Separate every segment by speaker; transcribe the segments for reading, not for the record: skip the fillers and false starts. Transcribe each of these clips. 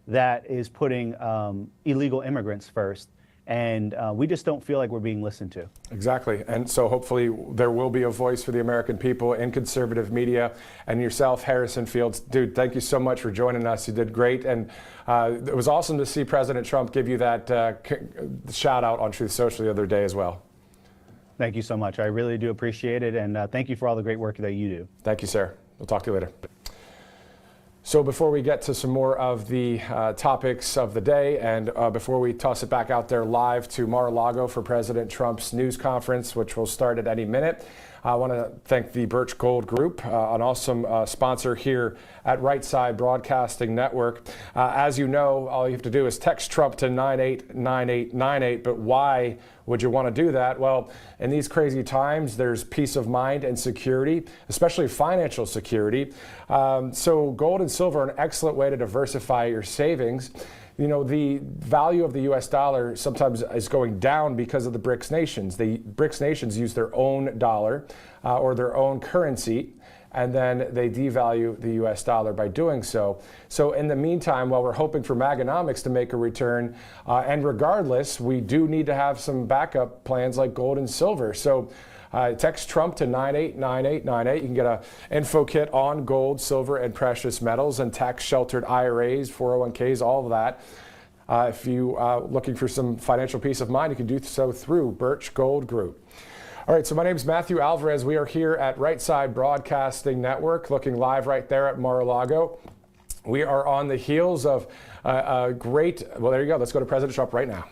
Speaker 1: that is putting illegal immigrants first. And we just don't feel like we're being listened to.
Speaker 2: Exactly. And so hopefully there will be a voice for the American people in conservative media. And yourself, Harrison Fields, dude, thank you so much for joining us. You did great. And it was awesome to see President Trump give you that shout out on Truth Social the other day as well.
Speaker 1: Thank you so much. I really do appreciate it. And thank you for all the great work that you do.
Speaker 2: Thank you, sir. We'll talk to you later. So before we get to some more of the topics of the day, and before we toss it back out there live to Mar-a-Lago for President Trump's news conference, which will start at any minute, I want to thank the Birch Gold Group, an awesome sponsor here at Right Side Broadcasting Network. As you know, all you have to do is text Trump to 989898. But why would you want to do that? Well, in these crazy times, there's peace of mind and security, especially financial security. So gold and silver are an excellent way to diversify your savings. You know, the value of the U.S. dollar sometimes is going down because of the BRICS nations. The BRICS nations use their own dollar or their own currency, and then they devalue the U.S. dollar by doing so. So in the meantime, while we're hoping for Maganomics to make a return, and regardless, we do need to have some backup plans like gold and silver. So text Trump to 989898. You can get an info kit on gold, silver, and precious metals and tax-sheltered IRAs, 401ks, all of that. If you are looking for some financial peace of mind, you can do so through Birch Gold Group. All right, so my name is Matthew Alvarez. We are here at Right Side Broadcasting Network, looking live right there at Mar-a-Lago. We are on the heels of a great, well, there you go. Let's go to President Trump right now.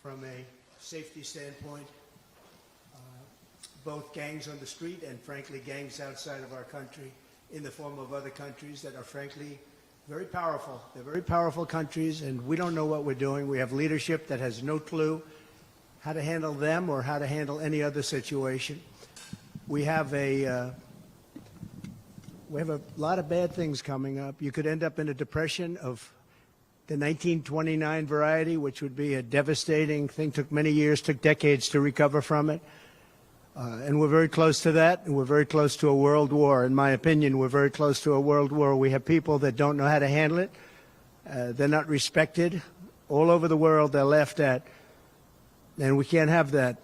Speaker 3: From a safety standpoint, both gangs on the street and frankly gangs outside of our country in the form of other countries that are frankly very powerful. They're very powerful countries, and we don't know what we're doing. We have leadership that has no clue how to handle them or how to handle any other situation. We have a lot of bad things coming up. You could end up in a depression of the 1929 variety, which would be a devastating thing, took many years, took decades to recover from it. And we're very close to that, and we're very close to a world war. In my opinion, we're very close to a world war. We have people that don't know how to handle it. They're not respected. All over the world, they're laughed at. And we can't have that.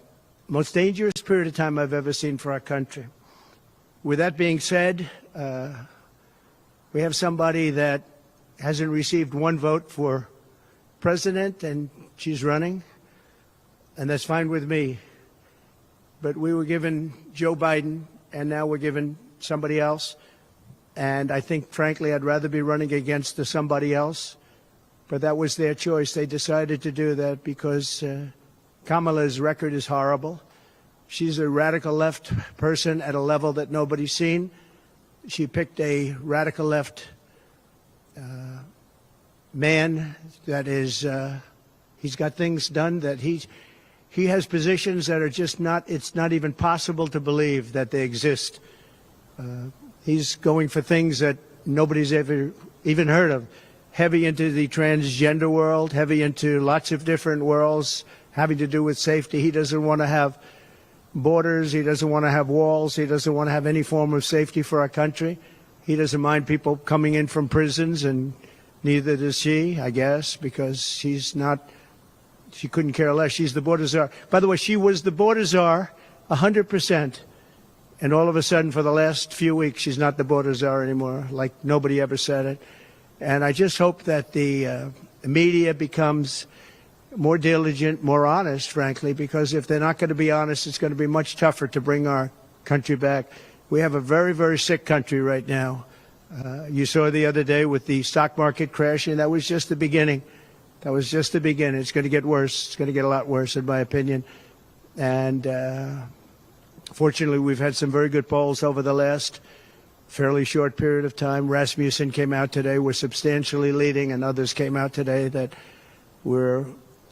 Speaker 3: Most dangerous period of time I've ever seen for our country. With that being said, we have somebody that hasn't received one vote for president, and she's running, and that's fine with me. But we were given Joe Biden, and now we're given somebody else. And I think, frankly, I'd rather be running against the somebody else. But that was their choice. They decided to do that because Kamala's record is horrible. She's a radical left person at a level that nobody's seen. She picked a radical left man that is, he's got things done that he has positions that are just not, it's not even possible to believe that they exist. He's going for things that nobody's ever even heard of. Heavy into the transgender world, heavy into lots of different worlds having to do with safety. He doesn't want to have borders. He doesn't want to have walls. He doesn't want to have any form of safety for our country. He doesn't mind people coming in from prisons, and neither does she, I guess, because she's not, she couldn't care less. She's the border czar. By the way, she was the border czar 100%. And all of a sudden, for the last few weeks, she's not the border czar anymore, like nobody ever said it. And I just hope that the media becomes more diligent, more honest, frankly, because if they're not going to be honest, it's going to be much tougher to bring our country back. We have a very, very sick country right now. You saw the other day with the stock market crashing. That was just the beginning. That was just the beginning. It's going to get worse. It's going to get a lot worse, in my opinion. And fortunately, we've had some very good polls over the last fairly short period of time. Rasmussen came out today. We're substantially leading, and others came out today that we're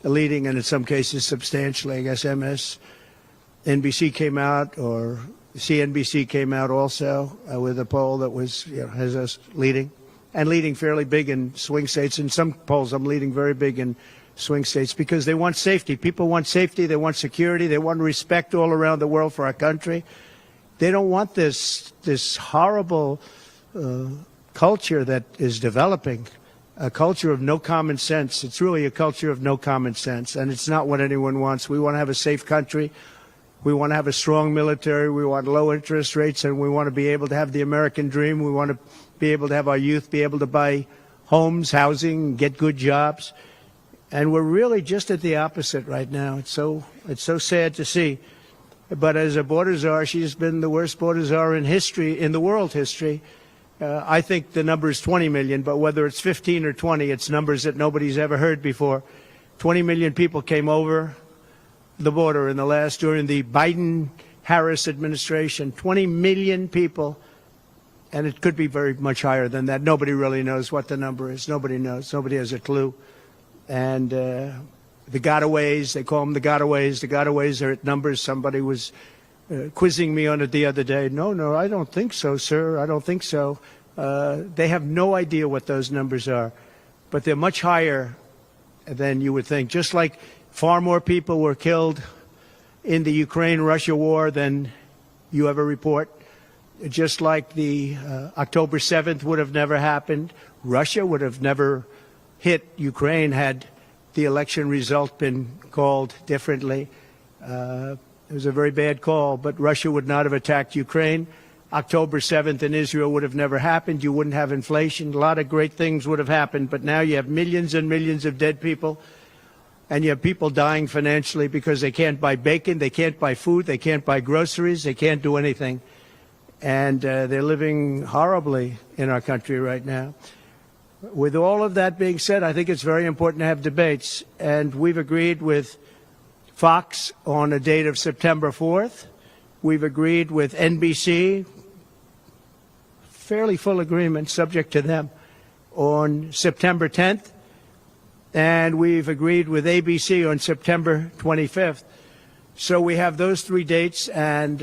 Speaker 3: leading, and in some cases substantially. I guess MSNBC came out, or CNBC came out also with a poll that was, has us leading and leading fairly big in swing states. In some polls, I'm leading very big in swing states because they want safety. People want safety. They want security. They want respect all around the world for our country. They don't want this horrible culture that is developing, a culture of no common sense. It's really a culture of no common sense, and it's not what anyone wants. We want to have a safe country. We want to have a strong military. We want low interest rates, and we want to be able to have the American dream. We want to be able to have our youth be able to buy homes, housing, get good jobs. And we're really just at the opposite right now. It's so sad to see. But as a border czar, she's been the worst border czar in history, in the world history. I think the number is 20 million, but whether it's 15 or 20, it's numbers that nobody's ever heard before. 20 million people came over the border during the Biden-Harris administration. 20 million people, and it could be very much higher than that. Nobody really knows what the number is. Nobody knows. Nobody has a clue. And the gotaways, they call them the gotaways. The gotaways are at numbers. Somebody was quizzing me on it the other day. No, I don't think so, sir. I don't think so. They have no idea what those numbers are, but they're much higher than you would think. Just like far more people were killed in the Ukraine-Russia war than you ever report. Just like the October 7th would have never happened. Russia would have never hit Ukraine had the election result been called differently. It was a very bad call, but Russia would not have attacked Ukraine. October 7th in Israel would have never happened. You wouldn't have inflation. A lot of great things would have happened, but now you have millions and millions of dead people, and you have people dying financially because they can't buy bacon, they can't buy food, they can't buy groceries, they can't do anything. And they're living horribly in our country right now. With all of that being said, I think it's very important to have debates, and we've agreed with Fox on a date of September 4th. We've agreed with NBC, fairly full agreement, subject to them, on September 10th. And we've agreed with ABC on September 25th. So we have those three dates, and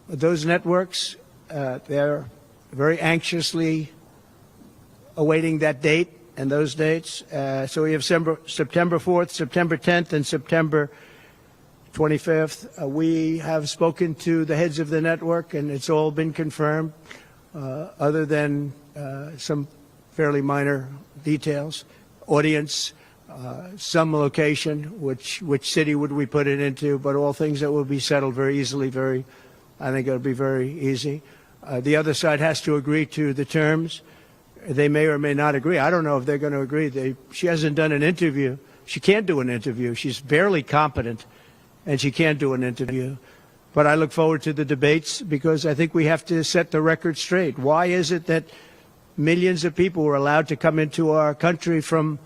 Speaker 3: those networks, they're very anxiously awaiting that date and those dates. So we have September 4th, September 10th, and September 25th. We have spoken to the heads of the network, and it's all been confirmed, other than some fairly minor details. Audience, some location, which city would we put it into, but all things that will be settled very easily, I think it'll be very easy. The other side has to agree to the terms. They may or may not agree. I don't know if they're going to agree. She hasn't done an interview. She can't do an interview. She's barely competent, and she can't do an interview. But I look forward to the debates because I think we have to set the record straight. Why is it that millions of people were allowed to come into our country from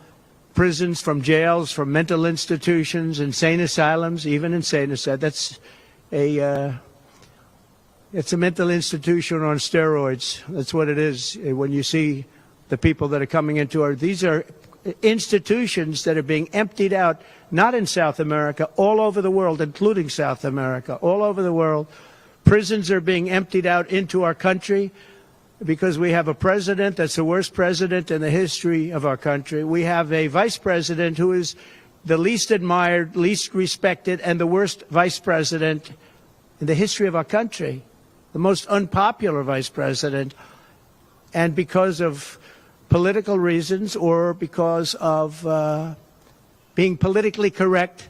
Speaker 3: prisons, from jails, from mental institutions, insane asylums, even insane asylums? It's a mental institution on steroids. That's what it is. When you see the people that are coming into these are institutions that are being emptied out, not in South America, all over the world, including South America, all over the world. Prisons are being emptied out into our country because we have a president that's the worst president in the history of our country. We have a vice president who is the least admired, least respected, and the worst vice president in the history of our country. The most unpopular vice president, and because of political reasons or because of being politically correct,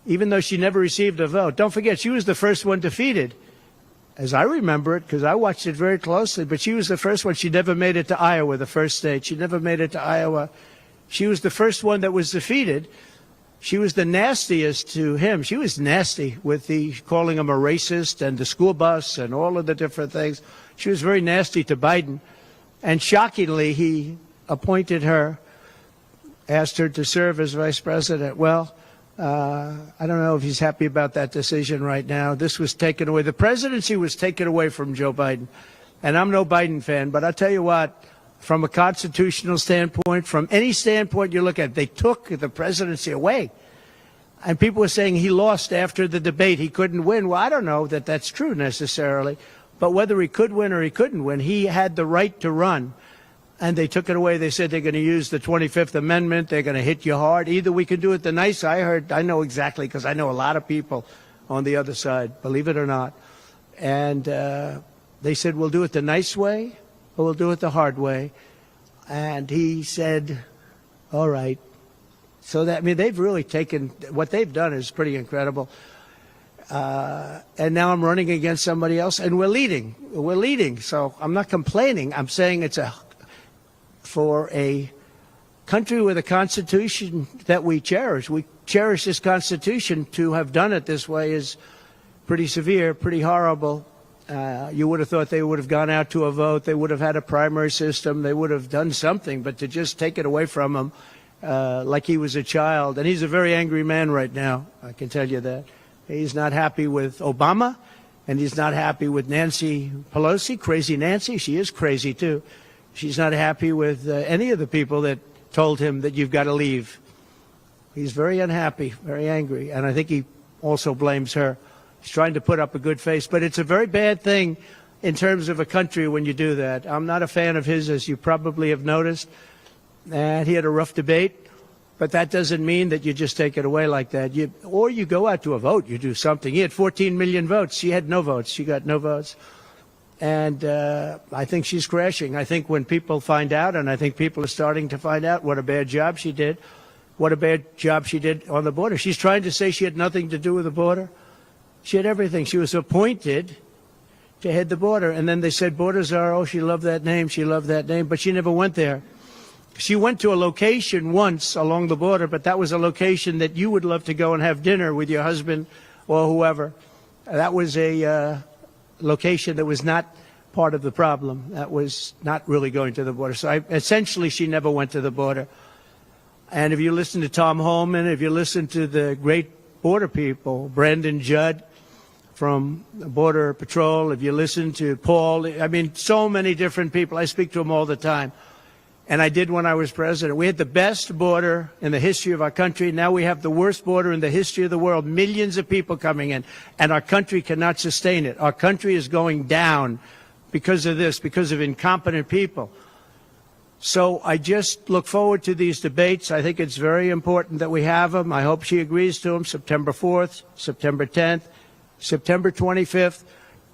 Speaker 3: even though she never received a vote. Don't forget, she was the first one defeated, as I remember it, because I watched it very closely, but she was the first one. She never made it to Iowa, the first state. She never made it to Iowa. She was the first one that was defeated. She was the nastiest to him. She was nasty with calling him a racist and the school bus and all of the different things. She was very nasty to Biden. And shockingly, he appointed her, asked her to serve as vice president. Well, I don't know if he's happy about that decision right now. This was taken away. The presidency was taken away from Joe Biden. And I'm no Biden fan, but I'll tell you what, from a constitutional standpoint, from any standpoint you look at, they took the presidency away. And people were saying he lost after the debate. He couldn't win. Well, I don't know that that's true necessarily. But whether he could win or he couldn't win, he had the right to run. and they took it away. They said they're going to use the 25th Amendment. They're going to hit you hard. Either we can do it the nice. I know exactly, because I know a lot of people on the other side, believe it or not. And they said, we'll do it the nice way or we'll do it the hard way. And he said, all right. So that, I mean, they've really taken, what they've done is pretty incredible. And now I'm running against somebody else, and we're leading. We're leading. So I'm not complaining. I'm saying for a country with a constitution that we cherish this constitution. To have done it this way is pretty severe, pretty horrible. You would have thought they would have gone out to a vote. They would have had a primary system. They would have done something, but to just take it away from him like he was a child. And he's a very angry man right now, I can tell you that. He's not happy with Obama, and he's not happy with Nancy Pelosi, crazy Nancy. She is crazy, too. She's not happy with any of the people that told him that you've got to leave. He's very unhappy, very angry, and I think he also blames her. He's trying to put up a good face, but it's a very bad thing in terms of a country when you do that. I'm not a fan of his, as you probably have noticed, and he had a rough debate. But that doesn't mean that you just take it away like that. Or you go out to a vote, you do something. He had 14 million votes. She had no votes. She got no votes. And I think she's crashing. I think when people find out, and I think people are starting to find out what a bad job she did, what a bad job she did on the border. She's trying to say she had nothing to do with the border. She had everything. She was appointed to head the border. And then they said borders are, oh, she loved that name, she loved that name. But she never went there. She went to a location once along the border, but that was a location that you would love to go and have dinner with your husband or whoever. That was a location that was not part of the problem. That was not really going to the border. So essentially, she never went to the border. And if you listen to Tom Holman, if you listen to the great border people, Brandon Judd from Border Patrol, if you listen to Paul, I mean, so many different people. I speak to them all the time. And I did when I was president. We had the best border in the history of our country. Now we have the worst border in the history of the world. Millions of people coming in, and our country cannot sustain it. Our country is going down because of this, because of incompetent people. So I just look forward to these debates. I think it's very important that we have them. I hope she agrees to them, September 4th, September 10th, September 25th.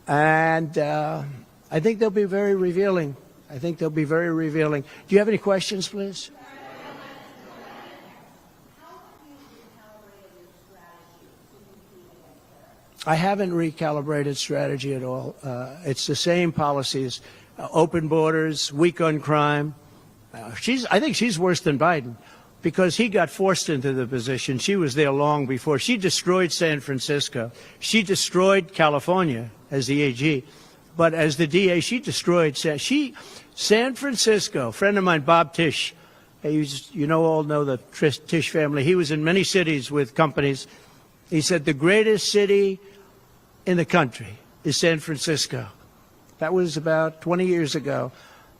Speaker 3: And I think they'll be very revealing. I think they'll be very revealing. Do you have any questions, please? I haven't recalibrated strategy at all. It's the same policies, open borders, weak on crime. I think she's worse than Biden because he got forced into the position. She was there long before. She destroyed San Francisco. She destroyed California as the AG. But as the DA, she destroyed San Francisco. A friend of mine, Bob Tisch, all know the Tisch family. He was in many cities with companies. He said the greatest city in the country is San Francisco. That was about 20 years ago.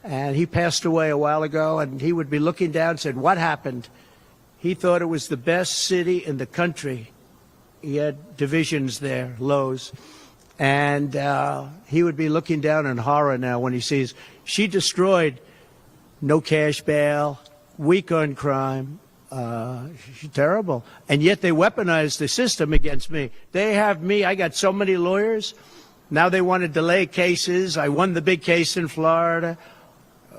Speaker 3: And he passed away a while ago, and he would be looking down and said, what happened? He thought it was the best city in the country. He had divisions there, lows. And he would be looking down in horror now when he sees she destroyed no cash bail, weak on crime. She's terrible. And yet they weaponized the system against me. They have me. I got so many lawyers. Now they want to delay cases. I won the big case in Florida.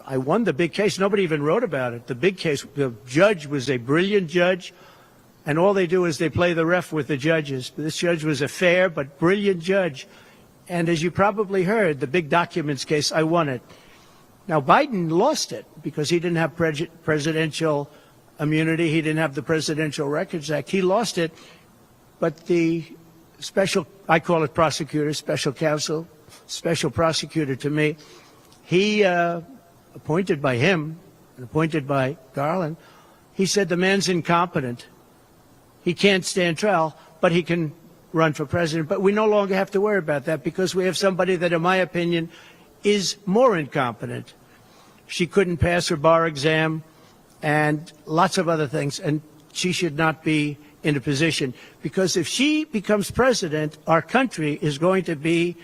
Speaker 3: I won the big case. Nobody even wrote about it. The big case, the judge was a brilliant judge. And all they do is they play the ref with the judges. This judge was a fair but brilliant judge. And as you probably heard, the big documents case, I won it. Now, Biden lost it because he didn't have presidential immunity. He didn't have the Presidential Records Act. He lost it. But the special, I call it prosecutor, special counsel, special prosecutor to me, he, appointed by him and appointed by Garland, he said the man's incompetent. He can't stand trial, but he can run for president. But we no longer have to worry about that because we have somebody that, in my opinion, is more incompetent. She couldn't pass her bar exam and lots of other things, and she should not be in a position. Because if she becomes president, our country is going to be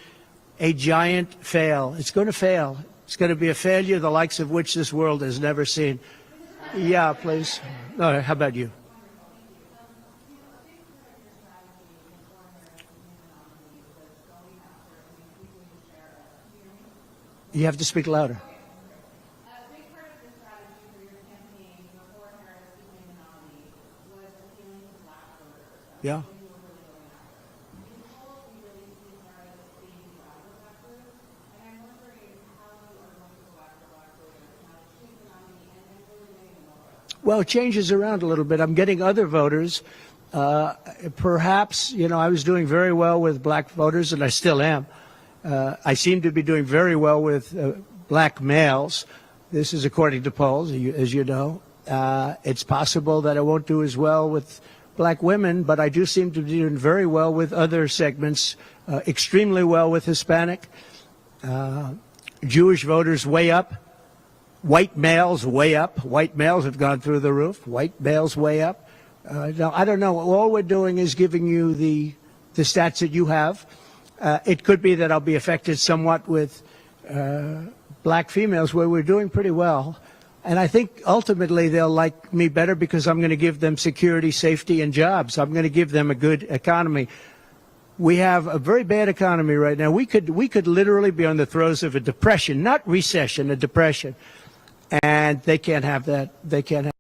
Speaker 3: a giant fail. It's going to fail. It's going to be a failure the likes of which this world has never seen. Yeah, please. No, how about you? You have to speak louder. Yeah. Well, it changes around a little bit. I'm getting other voters. Perhaps, I was doing very well with black voters, and I still am. I seem to be doing very well with black males. This is according to polls, as you know. It's possible that I won't do as well with black women, but I do seem to be doing very well with other segments, extremely well with Hispanic. Jewish voters way up. White males way up. White males have gone through the roof. White males way up. Now, I don't know. All we're doing is giving you the stats that you have. It could be that I'll be affected somewhat with black females, where we're doing pretty well. And I think ultimately they'll like me better because I'm going to give them security, safety, and jobs. I'm going to give them a good economy. We have a very bad economy right now. We could literally be on the throes of a depression, not recession, a depression. And they can't have that. They can't have.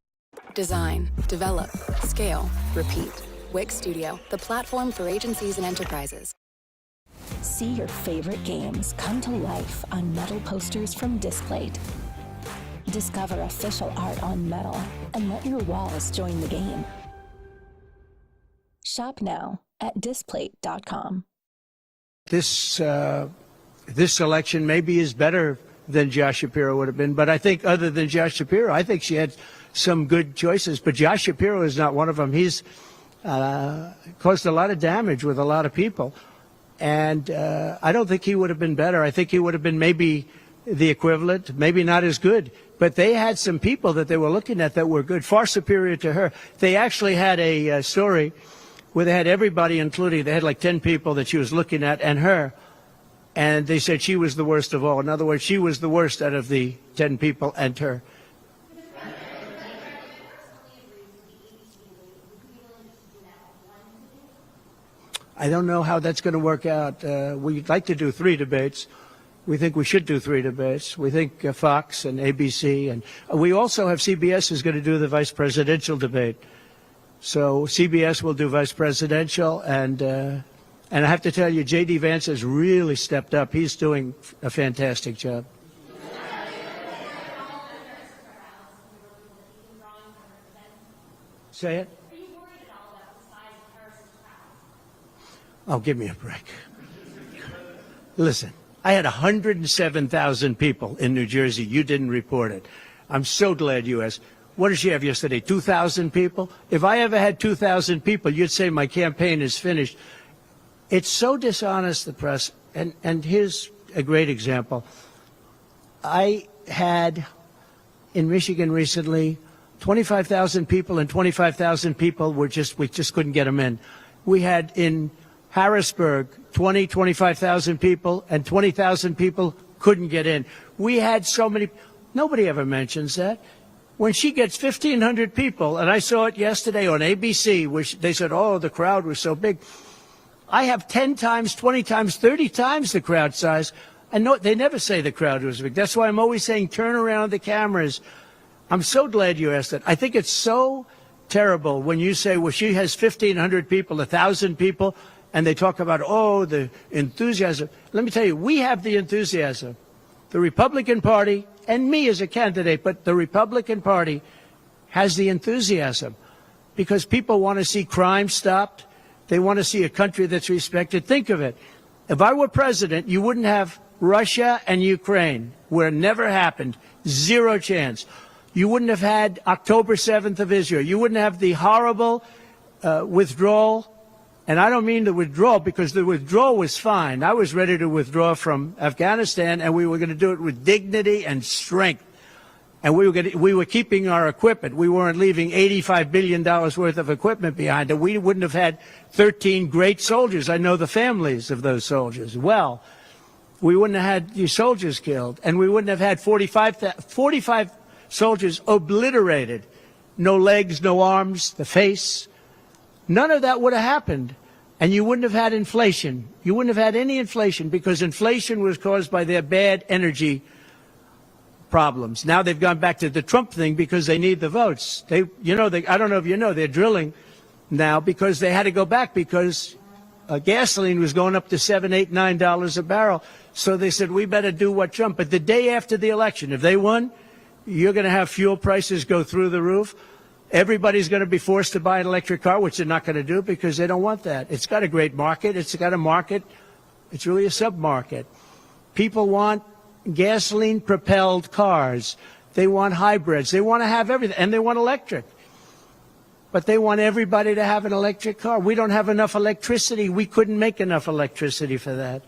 Speaker 4: Design, develop, scale, repeat. Wix Studio, the platform for agencies and enterprises.
Speaker 5: See your favorite games come to life on metal posters from Displate. Discover official art on metal and let your walls join the game. Shop now at displate.com.
Speaker 3: This election maybe is better than Josh Shapiro would have been, but I think other than Josh Shapiro, I think she had some good choices, but Josh Shapiro is not one of them. He's caused a lot of damage with a lot of people, and I don't think he would have been better. I think he would have been maybe the equivalent, maybe not as good, but they had some people that they were looking at that were good, far superior to her. They actually had a story where they had everybody, including, they had like 10 people that she was looking at and her, and they said she was the worst of all. In other words, she was the worst out of the 10 people and her. I don't know how that's going to work out. We'd like to do 3 debates. We think we should do 3 debates. We think Fox and ABC, and we also have CBS is going to do the vice presidential debate. So CBS will do vice presidential, and I have to tell you, J.D. Vance has really stepped up. He's doing a fantastic job. Say it. Oh, give me a break. Listen, I had 107,000 people in New Jersey. You didn't report it. I'm so glad you asked. What did she have yesterday? 2,000 people? If I ever had 2,000 people, you'd say my campaign is finished. It's so dishonest, the press. And here's a great example. I had in Michigan recently 25,000 people, and 25,000 people we just couldn't get them in. We had in Harrisburg 25,000 people, and 20,000 people couldn't get in. We had so many. Nobody ever mentions that. When she gets 1,500 people, and I saw it yesterday on ABC, which they said, oh, the crowd was so big. I have 10 times, 20 times, 30 times the crowd size. And no, they never say the crowd was big. That's why I'm always saying turn around the cameras. I'm so glad you asked that. I think it's so terrible when you say, well, she has 1,500 people, 1,000 people, and they talk about, oh, the enthusiasm. Let me tell you, we have the enthusiasm. The Republican Party, and me as a candidate, but the Republican Party has the enthusiasm because people want to see crime stopped. They want to see a country that's respected. Think of it. If I were president, you wouldn't have Russia and Ukraine, where it never happened. 0 chance. You wouldn't have had October 7th of Israel. You wouldn't have the horrible withdrawal. And I don't mean the withdrawal, because the withdrawal was fine. I was ready to withdraw from Afghanistan, and we were going to do it with dignity and strength. And we were keeping our equipment. We weren't leaving $85 billion worth of equipment behind. And we wouldn't have had 13 great soldiers. I know the families of those soldiers well. we wouldn't have had your soldiers killed, and we wouldn't have had 45 soldiers obliterated. No legs, no arms, the face. None of that would have happened. And you wouldn't have had inflation. You wouldn't have had any inflation because inflation was caused by their bad energy problems. Now they've gone back to the Trump thing because they need the votes. I don't know if you know, they're drilling now because they had to go back because gasoline was going up to $7, $8, $9 a barrel. So they said, we better do what Trump. But the day after the election, if they won, you're going to have fuel prices go through the roof. Everybody's going to be forced to buy an electric car, which they're not going to do because they don't want that. It's got a great market. It's got a market. It's really a sub-market. People want gasoline-propelled cars. They want hybrids. They want to have everything, and they want electric. But they want everybody to have an electric car. We don't have enough electricity. We couldn't make enough electricity for that.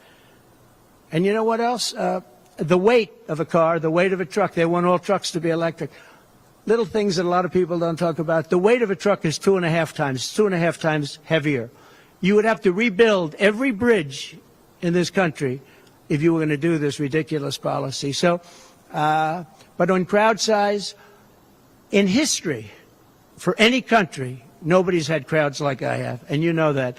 Speaker 3: And you know what else? The weight of a car, the weight of a truck. They want all trucks to be electric. Little things that a lot of people don't talk about. The weight of a truck is 2.5 times heavier. You would have to rebuild every bridge in this country if you were going to do this ridiculous policy. So, but on crowd size, in history, for any country, nobody's had crowds like I have, and you know that.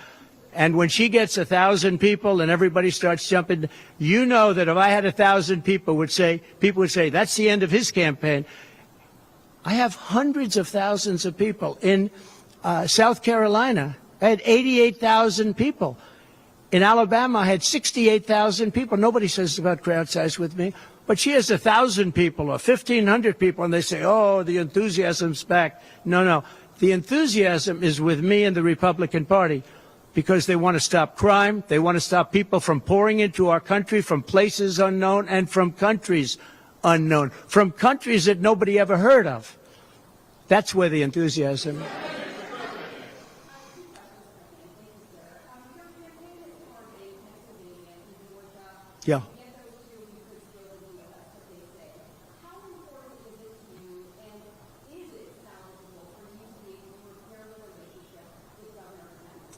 Speaker 3: And when she gets 1,000 people and everybody starts jumping, you know that if I had 1,000 people would say, that's the end of his campaign. I have hundreds of thousands of people. In South Carolina, I had 88,000 people. In Alabama, I had 68,000 people. Nobody says about crowd size with me. But she has 1,000 people or 1,500 people, and they say, oh, the enthusiasm's back. No. The enthusiasm is with me and the Republican Party because they want to stop crime. They want to stop people from pouring into our country from places unknown and from countries unknown, from countries that nobody ever heard of. That's where the enthusiasm. Yeah.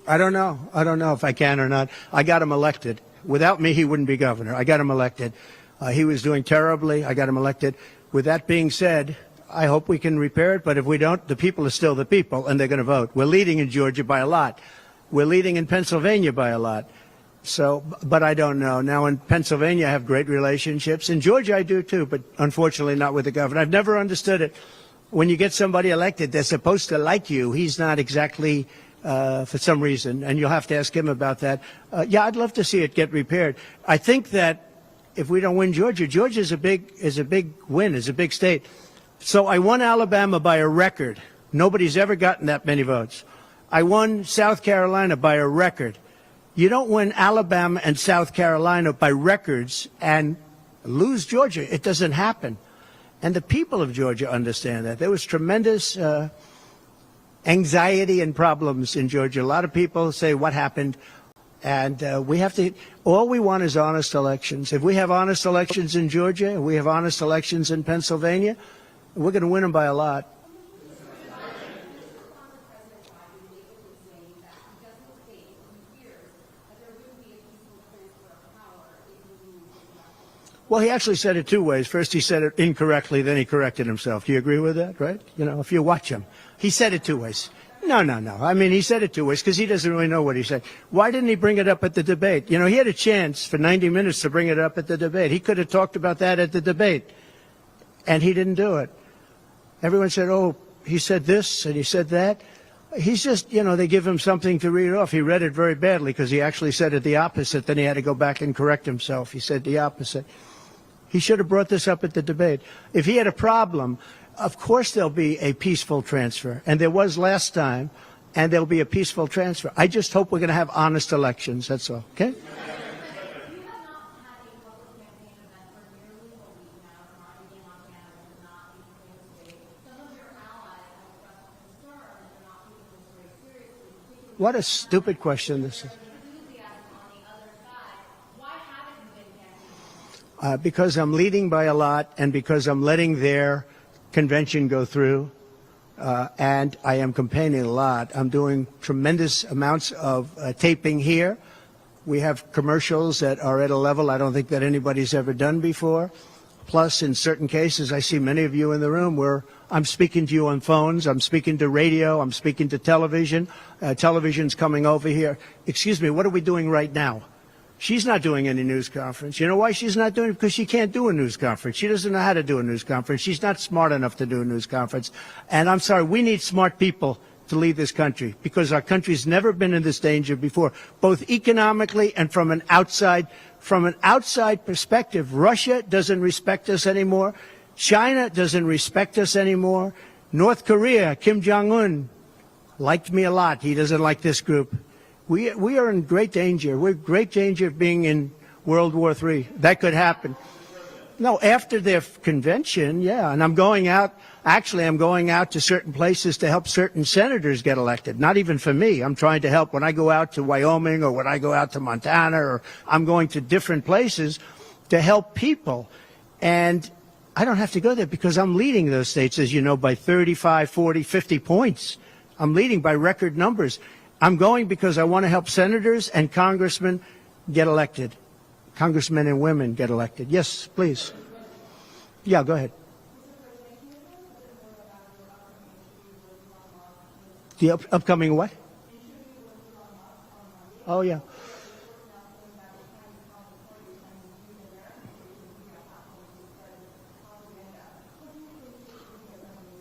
Speaker 3: I don't know if I can or not. I got him elected. Without me, he wouldn't be governor. I got him elected. He was doing terribly. I got him elected. With that being said, I hope we can repair it. But if we don't, the people are still the people, and they're going to vote. We're leading in Georgia by a lot. We're leading in Pennsylvania by a lot. So, but I don't know. Now, in Pennsylvania, I have great relationships. In Georgia, I do too, but unfortunately not with the governor. I've never understood it. When you get somebody elected, they're supposed to like you. He's not exactly, for some reason, and you'll have to ask him about that. Yeah, I'd love to see it get repaired. I think that if we don't win Georgia, Georgia is a big win, is a big state. So I won Alabama by a record. Nobody's ever gotten that many votes. I won South Carolina by a record. You don't win Alabama and South Carolina by records and lose Georgia. It doesn't happen. And the people of Georgia understand that. There was tremendous anxiety and problems in Georgia. A lot of people say, what happened? And all we want is honest elections. If we have honest elections in Georgia, if we have honest elections in Pennsylvania, we're going to win them by a lot. Well, he actually said it two ways. First, he said it incorrectly, then he corrected himself. Do you agree with that, right? You know, if you watch him, he said it two ways. No. I mean, he said it two ways because he doesn't really know what he said. Why didn't he bring it up at the debate? You know, he had a chance for 90 minutes to bring it up at the debate. He could have talked about that at the debate, and he didn't do it. Everyone said, oh, he said this and he said that. He's just, you know, they give him something to read off. He read it very badly because he actually said it the opposite. Then he had to go back and correct himself. He said the opposite. He should have brought this up at the debate. If he had a problem, of course there'll be a peaceful transfer. And there was last time, and there'll be a peaceful transfer. I just hope we're going to have honest elections. That's all. Okay? What a stupid question this is. Because I'm leading by a lot and because I'm letting their convention go through, and I am campaigning a lot. I'm doing tremendous amounts of taping here. We have commercials that are at a level I don't think that anybody's ever done before. Plus, in certain cases, I see many of you in the room where I'm speaking to you on phones, I'm speaking to radio, I'm speaking to television. Television's coming over here. Excuse me, what are we doing right now? She's not doing any news conference. You know why she's not doing it? Because she can't do a news conference. She doesn't know how to do a news conference. She's not smart enough to do a news conference. And I'm sorry, we need smart people to lead this country because our country's never been in this danger before, both economically and from an outside perspective. Russia doesn't respect us anymore. China doesn't respect us anymore. North Korea, Kim Jong-un, liked me a lot. He doesn't like this group. We are in great danger. We're in great danger of being in World War III. That could happen. No, after their convention, yeah. And I'm going out. Actually, I'm going out to certain places to help certain senators get elected. Not even for me. I'm trying to help when I go out to Wyoming or when I go out to Montana, or I'm going to different places to help people. And I don't have to go there because I'm leading those states, as you know, by 35, 40, 50 points. I'm leading by record numbers. I'm going because I want to help senators and congressmen get elected. Congressmen and women get elected. Yes, please. Yeah, go ahead. The upcoming what? Oh, yeah.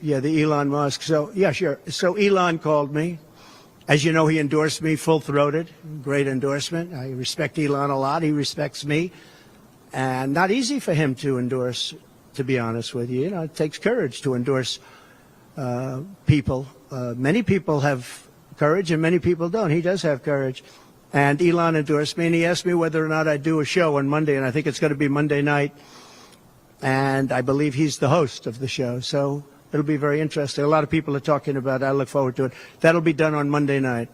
Speaker 3: Yeah, the Elon Musk. So, yeah, sure. So Elon called me. As you know, he endorsed me full-throated. Great endorsement. I respect Elon a lot. He respects me. And not easy for him to endorse, to be honest with you. You know, it takes courage to endorse people. Many people have courage and many people don't. He does have courage. And Elon endorsed me, and he asked me whether or not I'd do a show on Monday, and I think it's going to be Monday night. And I believe he's the host of the show. So it'll be very interesting. A lot of people are talking about it. I look forward to it. That'll be done on Monday night.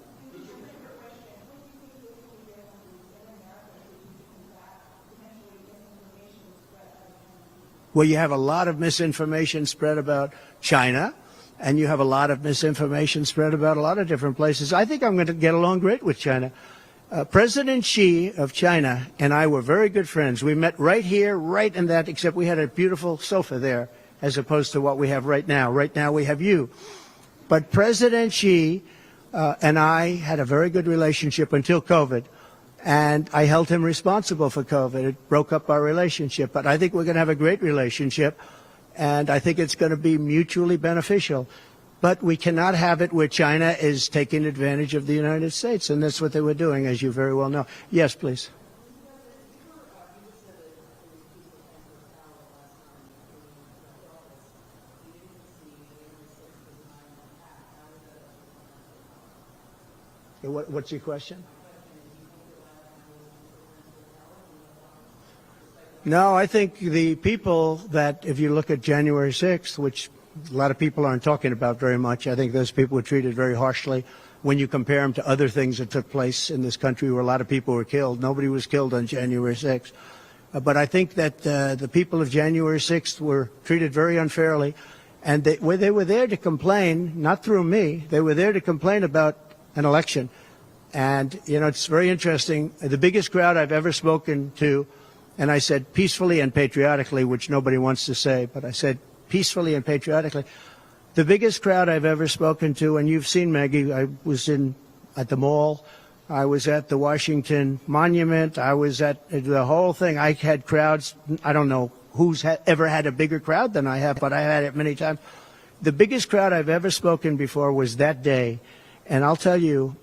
Speaker 3: Well, you have a lot of misinformation spread about China, and you have a lot of misinformation spread about a lot of different places. I think I'm going to get along great with China. President Xi of China and I were very good friends. We met right here, right in that, except we had a beautiful sofa there, as opposed to what we have right now. Right now we have you. But President Xi and I had a very good relationship until COVID. And I held him responsible for COVID. It broke up our relationship. But I think we're going to have a great relationship. And I think it's going to be mutually beneficial. But we cannot have it where China is taking advantage of the United States. And that's what they were doing, as you very well know. Yes, please. What's your question? No, I think the people that, if you look at January 6th, which a lot of people aren't talking about very much, I think those people were treated very harshly when you compare them to other things that took place in this country where a lot of people were killed. Nobody was killed on January 6th. But I think that the people of January 6th were treated very unfairly. And they were there to complain, not through me, they were there to complain about an election. And, you know, it's very interesting. The biggest crowd I've ever spoken to, and I said peacefully and patriotically, which nobody wants to say, but I said peacefully and patriotically. The biggest crowd I've ever spoken to, and you've seen, Maggie, I was at the mall, I was at the Washington Monument, I was at the whole thing. I had crowds, I don't know who's ever had a bigger crowd than I have, but I had it many times. The biggest crowd I've ever spoken before was that day, and I'll tell you,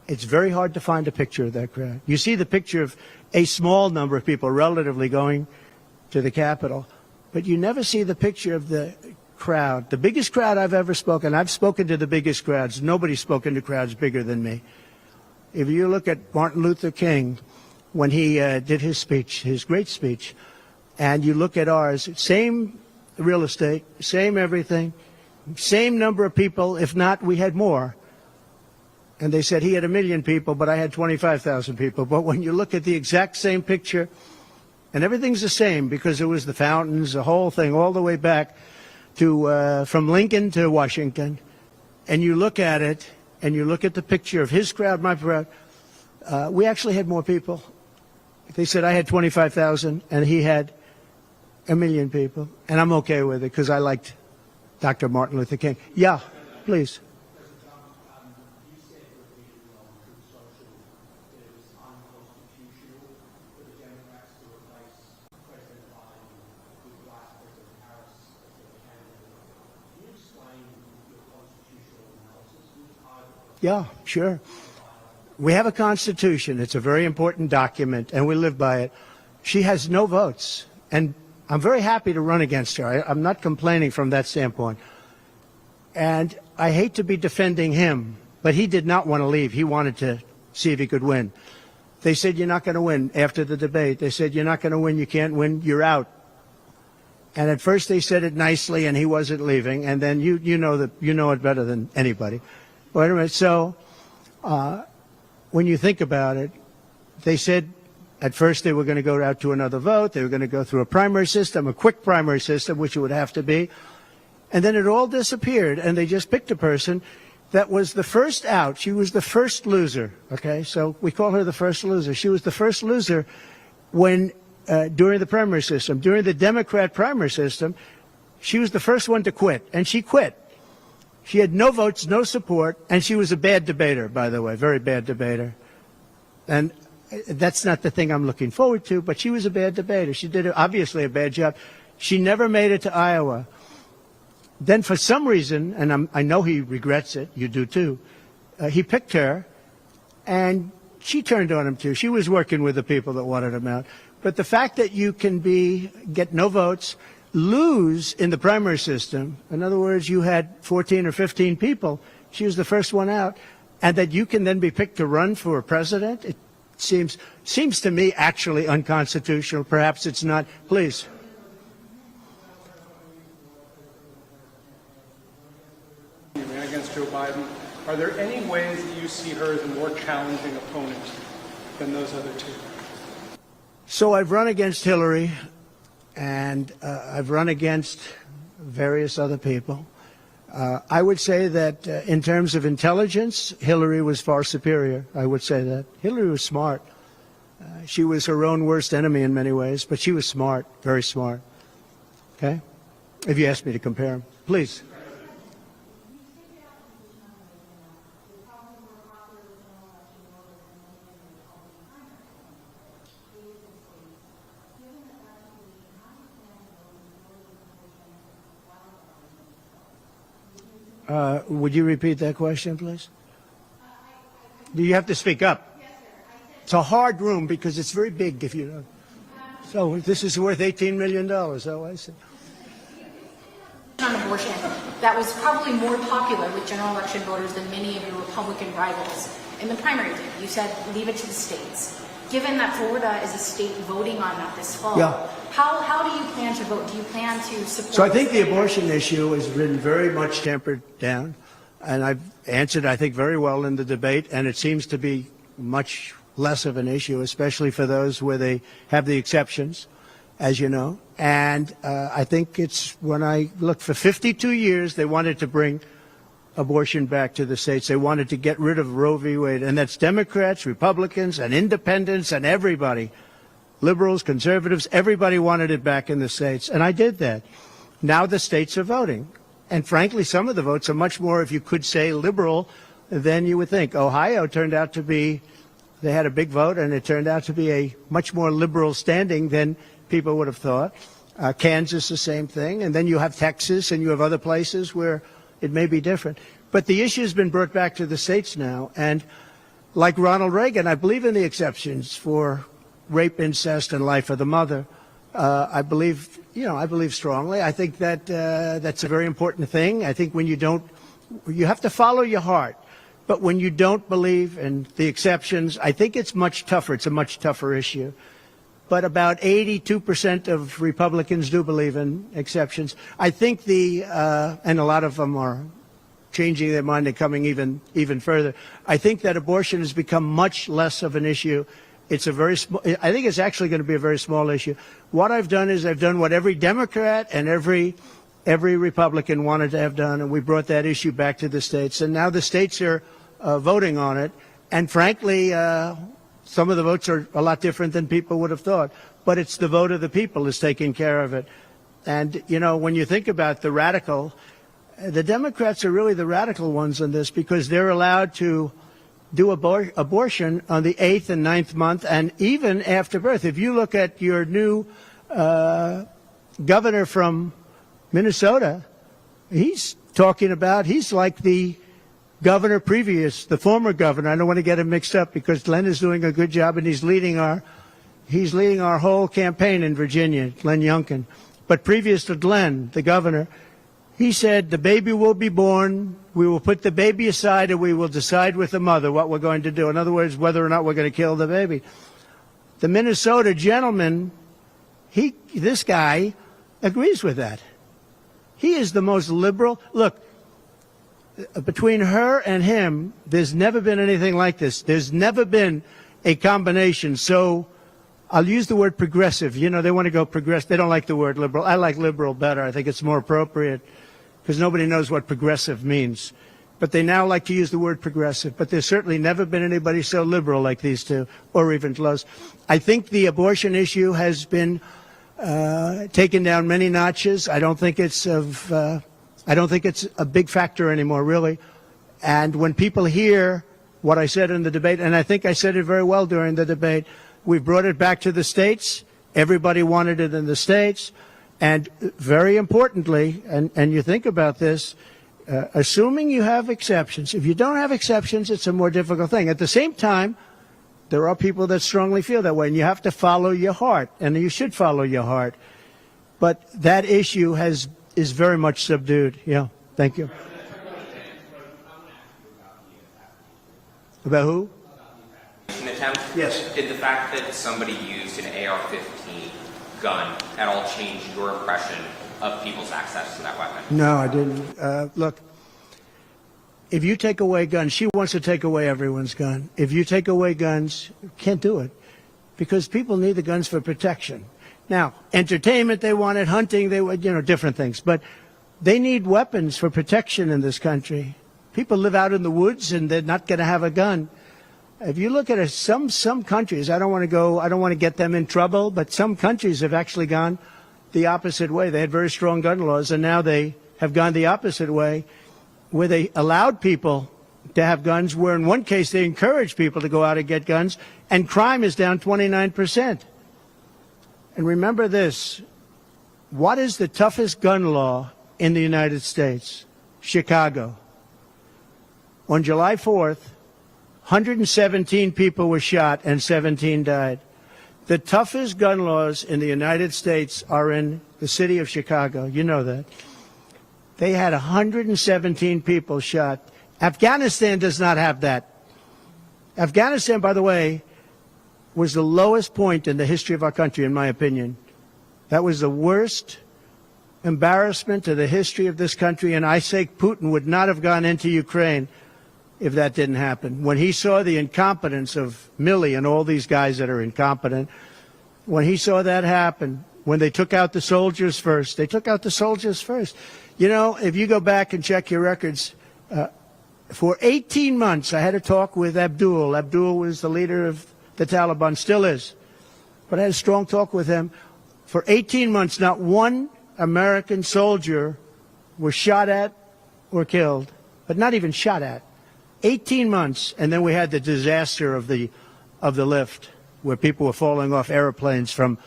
Speaker 3: it's very hard to find a picture of that crowd. You see the picture of a small number of people relatively going to the Capitol, but you never see the picture of the crowd. The biggest crowd I've ever spoken, I've spoken to the biggest crowds. Nobody's spoken to crowds bigger than me. If you look at Martin Luther King, when he did his speech, his great speech, and you look at ours, same real estate, same everything, same number of people, if not, we had more. And they said he had 1 million people, but I had 25,000 people. But when you look at the exact same picture, and everything's the same because it was the fountains, the whole thing, all the way back to from Lincoln to Washington, and you look at it, and you look at the picture of his crowd, my crowd, We actually had more people. They said I had 25,000 and he had 1 million people. And I'm okay with it because I liked Dr. Martin Luther King. Yeah, please. Yeah, sure. We have a constitution. It's a very important document, and we live by it. She has no votes, and I'm very happy to run against her. I'm not complaining from that standpoint. And I hate to be defending him, but he did not want to leave. He wanted to see if he could win. They said, you're not going to win after the debate. They said, you're not going to win. You can't win. You're out. And at first they said it nicely, and he wasn't leaving. And then you know it better than anybody. Wait a minute. So when you think about it, they said at first they were going to go out to another vote. They were going to go through a primary system, a quick primary system, which it would have to be. And then it all disappeared, and they just picked a person that was the first out. She was the first loser. Okay, so we call her the first loser. She was the first loser when during the primary system. During the Democrat primary system, she was the first one to quit, and she quit. She had no votes, no support, and she was a bad debater, by the way, very bad debater. And that's not the thing I'm looking forward to, but she was a bad debater. She did obviously a bad job. She never made it to Iowa. Then for some reason, and I know he regrets it, you do too, he picked her, and she turned on him too. She was working with the people that wanted him out. But the fact that you can get no votes, lose in the primary system, in other words, you had 14 or 15 people, she was the first one out, and that you can then be picked to run for president, it seems to me actually unconstitutional. Perhaps it's not. Please.
Speaker 6: Against Joe Biden, are there any ways that you see her as a more challenging opponent than those other two?
Speaker 3: So I've run against Hillary, and I've run against various other people. I would say that in terms of intelligence, Hillary was far superior. I would say that. Hillary was smart. She was her own worst enemy in many ways, but she was smart, very smart. Okay? If you ask me to compare them. Please. Would you repeat that question, please? Do you have to speak up? Yes, sir. It's a hard room because it's very big, if you know. So this is worth $18 million. Oh, I see.
Speaker 7: On abortion, that was probably more popular with general election voters than many of your Republican rivals in the primary did. You said leave it to the states. Given that Florida is a state voting on that this fall,
Speaker 3: yeah.
Speaker 7: How do you plan to vote? Do you plan to support?
Speaker 3: So I think the abortion issue has been very much tempered down, and I've answered, I think, very well in the debate, and it seems to be much less of an issue, especially for those where they have the exceptions, as you know. And I think it's when I look for 52 years, they wanted to bring abortion back to the states. They wanted to get rid of Roe v. Wade, and that's Democrats, Republicans, and independents, and everybody. Liberals, conservatives, everybody wanted it back in the states, and I did that. Now the states are voting, and frankly, some of the votes are much more, if you could say, liberal than you would think. Ohio turned out to be, they had a big vote, and it turned out to be a much more liberal standing than people would have thought. Kansas, the same thing, and then you have Texas, and you have other places where it may be different. But the issue has been brought back to the states now, and like Ronald Reagan, I believe in the exceptions for rape, incest, and life of the mother. I believe strongly. I think that that's a very important thing. I think when you have to follow your heart. But when you don't believe in the exceptions, I think it's much tougher. It's a much tougher issue. But about 82% of Republicans do believe in exceptions. I think and a lot of them are changing their mind and coming even further. I think that abortion has become much less of an issue. It's a very small, I think it's actually going to be a very small issue. What I've done is I've done what every Democrat and every Republican wanted to have done, and we brought that issue back to the states. And now the states are voting on it. And frankly, Some of the votes are a lot different than people would have thought, but it's the vote of the people is taking care of it. And, you know, when you think about the Democrats are really the radical ones on this, because they're allowed to do abortion on the 8th and 9th month and even after birth. If you look at your new governor from Minnesota, he's like the governor previous, the former governor. I don't want to get him mixed up because Glenn is doing a good job and he's leading our whole campaign in Virginia, Glenn Youngkin. But previous to Glenn, the governor, he said the baby will be born, we will put the baby aside, and we will decide with the mother what we're going to do. In other words, whether or not we're going to kill the baby. The Minnesota gentleman, this guy agrees with that. He is the most liberal. Look, between her and him, there's never been anything like this. There's never been a combination. So I'll use the word progressive. You know, they want to go progressive. They don't like the word liberal. I like liberal better. I think it's more appropriate because nobody knows what progressive means. But they now like to use the word progressive. But there's certainly never been anybody so liberal like these two, or even close. I think the abortion issue has been taken down many notches. I don't think it's a big factor anymore, really. And when people hear what I said in the debate, and I think I said it very well during the debate, we brought it back to the states. Everybody wanted it in the states. And very importantly, and you think about this, assuming you have exceptions. If you don't have exceptions, it's a more difficult thing. At the same time, there are people that strongly feel that way, and you have to follow your heart, and you should follow your heart. But that issue is very much subdued. Yeah, thank you. About who?
Speaker 8: Attempt?
Speaker 3: Yes.
Speaker 8: Did the fact that somebody used an AR-15 gun at all change your impression of people's access to that weapon?
Speaker 3: No, I didn't. Look, if you take away guns, she wants to take away everyone's gun. If you take away guns, you can't do it because people need the guns for protection. Now, entertainment, they want it, hunting, they want, different things. But they need weapons for protection in this country. People live out in the woods and they're not going to have a gun. If you look at some countries, I don't want to get them in trouble, but some countries have actually gone the opposite way. They had very strong gun laws, and now they have gone the opposite way, where they allowed people to have guns, where in one case they encouraged people to go out and get guns, and crime is down 29%. And remember this, what is the toughest gun law in the United States? Chicago. On July 4th, 117 people were shot and 17 died. The toughest gun laws in the United States are in the city of Chicago. You know that. They had 117 people shot. Afghanistan does not have that. Afghanistan, by the way, was the lowest point in the history of our country, in my opinion. That was the worst embarrassment to the history of this country, and I say Putin would not have gone into Ukraine if that didn't happen. When he saw the incompetence of Milley and all these guys that are incompetent, when he saw that happen, when they took out the soldiers first, they took out the soldiers first. You know, if you go back and check your records, for 18 months I had a talk with Abdul. Abdul was the leader of the Taliban, still is. But I had a strong talk with him. For 18 months, not one American soldier was shot at or killed, but not even shot at. 18 months, and then we had the disaster of the lift, where people were falling off airplanes from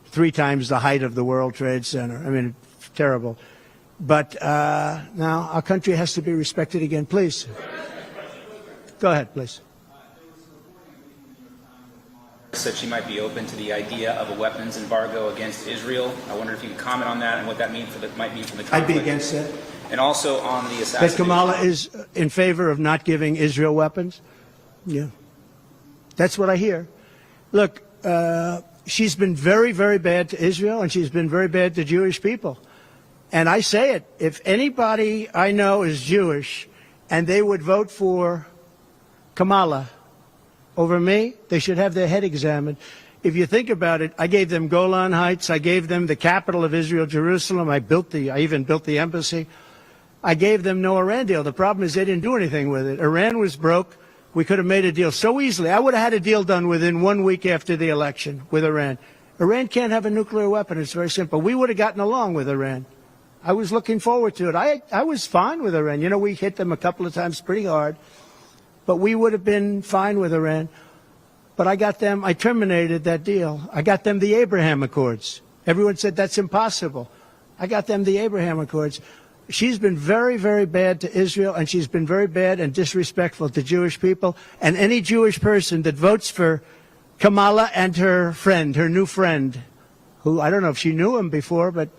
Speaker 3: 3 times the height of the World Trade Center. I mean, terrible. But now our country has to be respected again. Please. Go ahead, please.
Speaker 9: Said she might be open to the idea of a weapons embargo against Israel. I wonder if you could comment on that and what that might mean for the conflict.
Speaker 3: I'd be against that.
Speaker 9: And also on the assassination.
Speaker 3: That Kamala is in favor of not giving Israel weapons? Yeah. That's what I hear. Look, she's been very, very bad to Israel, and she's been very bad to Jewish people. And I say it, if anybody I know is Jewish and they would vote for Kamala over me, they should have their head examined. If you think about it, I gave them Golan Heights. I gave them the capital of Israel, Jerusalem. I even built the embassy. I gave them no Iran deal. The problem is they didn't do anything with it. Iran was broke. We could have made a deal so easily. I would have had a deal done within 1 week after the election with Iran. Iran can't have a nuclear weapon. It's very simple. We would have gotten along with Iran. I was looking forward to it. I was fine with Iran. You know, we hit them a couple of times pretty hard, but we would have been fine with Iran. But I terminated that deal. I got them the Abraham Accords. Everyone said that's impossible. I got them the Abraham Accords. She's been very, very bad to Israel, and she's been very bad and disrespectful to Jewish people. And any Jewish person that votes for Kamala and her friend, her new friend, who I don't know if she knew him before, but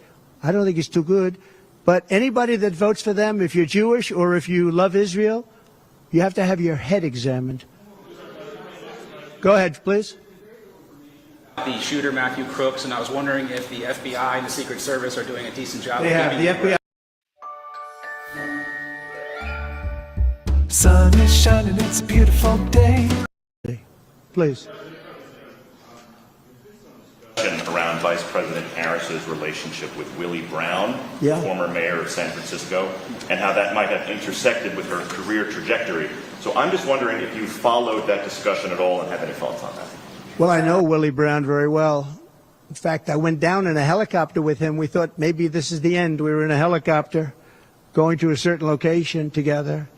Speaker 3: I don't think he's too good. But anybody that votes for them, if you're Jewish or if you love Israel, you have to have your head examined. Go ahead, please.
Speaker 9: The shooter, Matthew Crooks, and I was wondering if the FBI and the Secret Service are doing a decent job.
Speaker 3: They have. The FBI.
Speaker 10: Sun is shining, it's a beautiful day.
Speaker 3: Please.
Speaker 11: Around Vice President Harris's relationship with Willie Brown, former mayor of San Francisco, and how that might have intersected with her career trajectory. So I'm just wondering if you followed that discussion at all and have any thoughts on that.
Speaker 3: Well, I know Willie Brown very well. In fact, I went down in a helicopter with him. We thought maybe this is the end. We were in a helicopter going to a certain location together,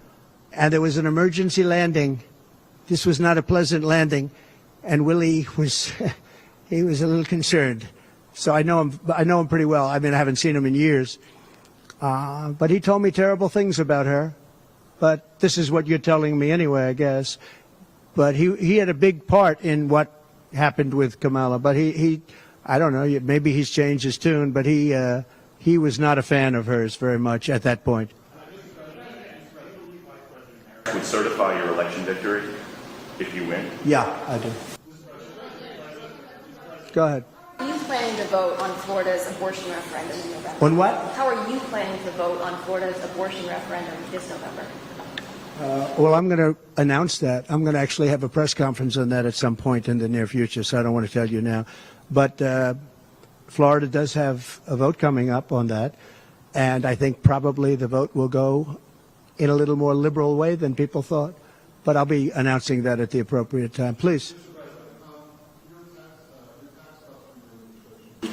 Speaker 3: and there was an emergency landing. This was not a pleasant landing, and Willie was he was a little concerned. So I know him pretty well. I mean, I haven't seen him in years, but he told me terrible things about her. But this is what you're telling me anyway, I guess. But he had a big part in what happened with Kamala. But I don't know, maybe he's changed his tune, but he was not a fan of hers very much at that point.
Speaker 11: Would certify your election victory if you win?
Speaker 3: Yeah, I do. Go ahead.
Speaker 12: How are you planning to vote on Florida's abortion referendum in November?
Speaker 3: On what?
Speaker 12: How are you planning to vote on Florida's abortion referendum this November?
Speaker 3: Well, I'm going to announce that. I'm going to actually have a press conference on that at some point in the near future, so I don't want to tell you now. But Florida does have a vote coming up on that, and I think probably the vote will go in a little more liberal way than people thought. But I'll be announcing that at the appropriate time. Please.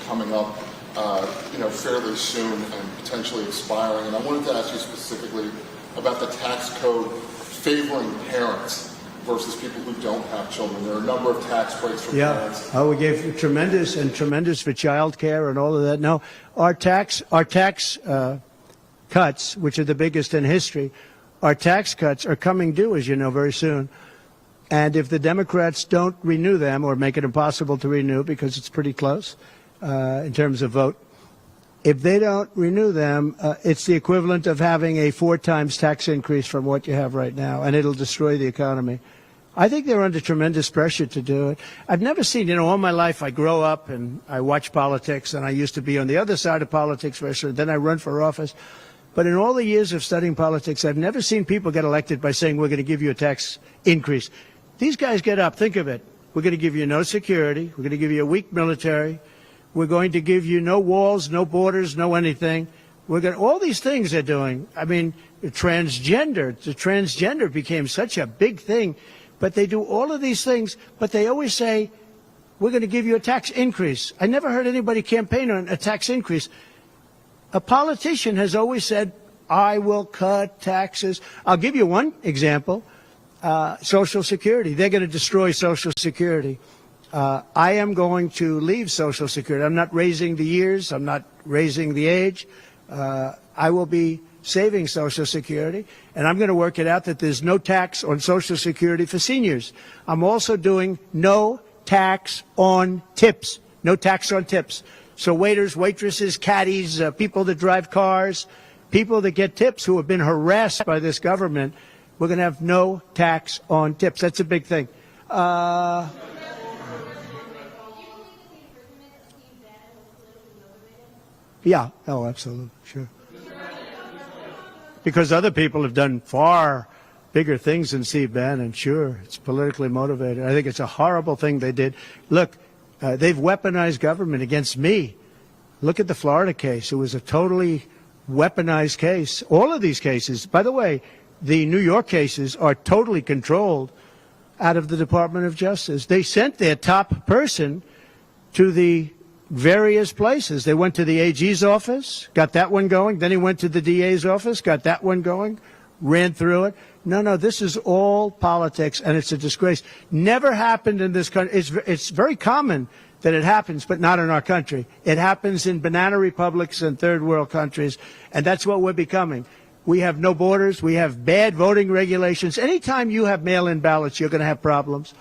Speaker 13: Coming up, fairly soon and potentially expiring. And I wanted to ask you specifically about the tax code favoring parents versus people who don't have children. There are a number of tax breaks for parents.
Speaker 3: Oh, we gave tremendous for child care and all of that. No, our tax cuts, which are the biggest in history, our tax cuts are coming due, as you know, very soon. And if the Democrats don't renew them or make it impossible to renew because it's pretty close in terms of vote, if they don't renew them, it's the equivalent of having a 4 times tax increase from what you have right now, and it'll destroy the economy. I think they're under tremendous pressure to do it. I've never seen, all my life I grow up and I watch politics, and I used to be on the other side of politics, then I run for office. But in all the years of studying politics, I've never seen people get elected by saying, we're going to give you a tax increase. These guys get up, think of it. We're going to give you no security. We're going to give you a weak military. We're going to give you no walls, no borders, no anything. All these things they're doing. I mean, the transgender became such a big thing. But they do all of these things, but they always say, we're going to give you a tax increase. I never heard anybody campaign on a tax increase. A politician has always said, I will cut taxes. I'll give you one example, Social Security. They're going to destroy Social Security. I am going to leave Social Security. I'm not raising the years. I'm not raising the age. I will be saving Social Security, and I'm going to work it out that there's no tax on Social Security for seniors. I'm also doing no tax on tips. No tax on tips. So waiters, waitresses, caddies, people that drive cars, people that get tips who have been harassed by this government, we're going to have no tax on tips. That's a big thing. Yeah, oh, absolutely, sure. Because other people have done far bigger things than Steve Bannon, sure. It's politically motivated. I think it's a horrible thing they did. Look, they've weaponized government against me. Look at the Florida case. It was a totally weaponized case. All of these cases, by the way, the New York cases are totally controlled out of the Department of Justice. They sent their top person to the various places. They went to the AG's office, got that one going. Then he went to the DA's office, got that one going, ran through it. No, this is all politics, and it's a disgrace. Never happened in this country. It's very common that it happens, but not in our country. It happens in banana republics and third world countries, and that's what we're becoming. We have no borders. We have bad voting regulations. Anytime you have mail-in ballots, you're going to have problems.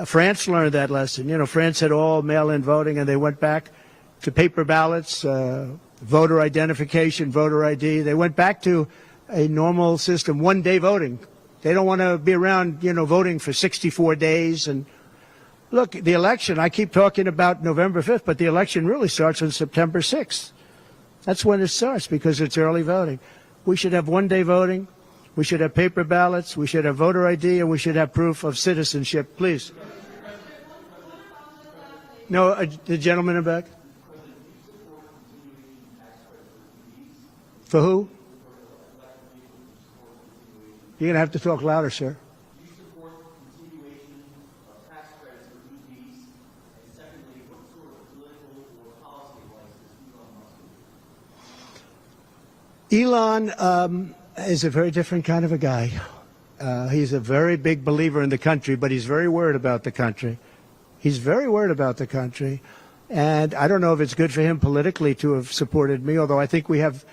Speaker 3: France learned that lesson. You know, France had all mail-in voting, and they went back to paper ballots, voter identification, voter ID. They went back to a normal system, one-day voting. They don't want to be around, voting for 64 days. And look, the election, I keep talking about November 5th, but the election really starts on September 6th. That's when it starts because it's early voting. We should have one-day voting. We should have paper ballots. We should have voter ID, and we should have proof of citizenship. Please. No, the gentleman in back. For who? You're going to have to talk louder, sir. Elon is a very different kind of a guy. He's a very big believer in the country, but he's very worried about the country. He's very worried about the country. And I don't know if it's good for him politically to have supported me, although I think we have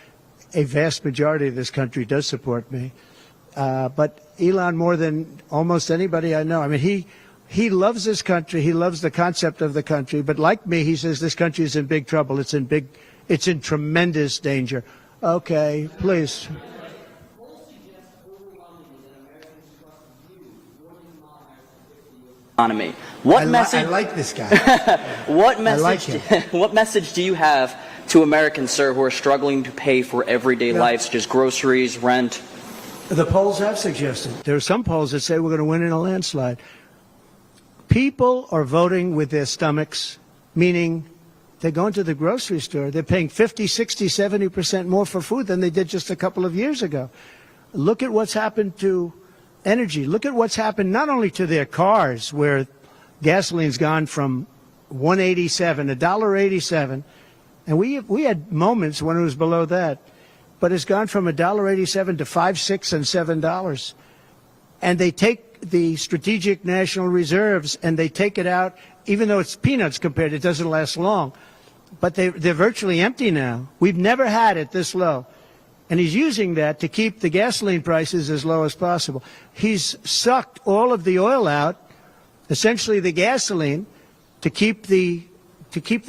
Speaker 3: a vast majority of this country does support me. But Elon, more than almost anybody I know, I mean, he loves this country. He loves the concept of the country. But like me, he says this country is in big trouble. It's in tremendous danger. Okay, please.
Speaker 14: Economy. What message?
Speaker 3: I like this guy.
Speaker 14: What message?
Speaker 3: I like him.
Speaker 14: What message do you have to Americans, sir, who are struggling to pay for everyday life, such as groceries, rent?
Speaker 3: The polls have suggested. There are some polls that say we're going to win in a landslide. People are voting with their stomachs, meaning they're going to the grocery store. They're paying 50, 60, 70% more for food than they did just a couple of years ago. Look at what's happened to energy. Look at what's happened not only to their cars, where gasoline's gone from $1.87, $1.87, and we had moments when it was below that, but it's gone from $1.87 to $5, $6, and $7. And they take the strategic national reserves and they take it out, even though it's peanuts compared, it doesn't last long. But they're virtually empty now. We've never had it this low. And he's using that to keep the gasoline prices as low as possible. He's sucked all of the oil out, essentially the gasoline, to keep the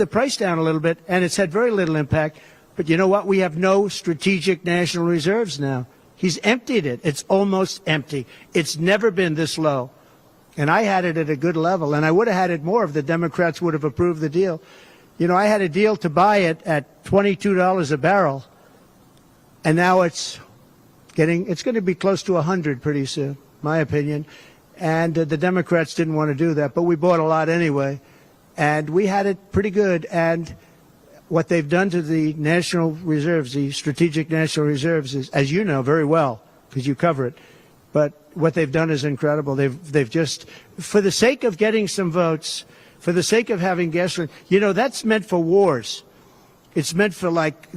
Speaker 3: price down a little bit, and it's had very little impact. But you know what? We have no strategic national reserves now. He's emptied it. It's almost empty. It's never been this low. And I had it at a good level, and I would have had it more if the Democrats would have approved the deal. You know, I had a deal to buy it at $22 a barrel, and now it's going to be close to 100 pretty soon, my opinion. And the Democrats didn't want to do that, but we bought a lot anyway, and we had it pretty good. And what they've done to the national reserves, the strategic national reserves, is, as you know very well, because you cover it, but what they've done is incredible. They've just, for the sake of getting some votes, for the sake of having gasoline, you know, that's meant for wars. It's meant for, like,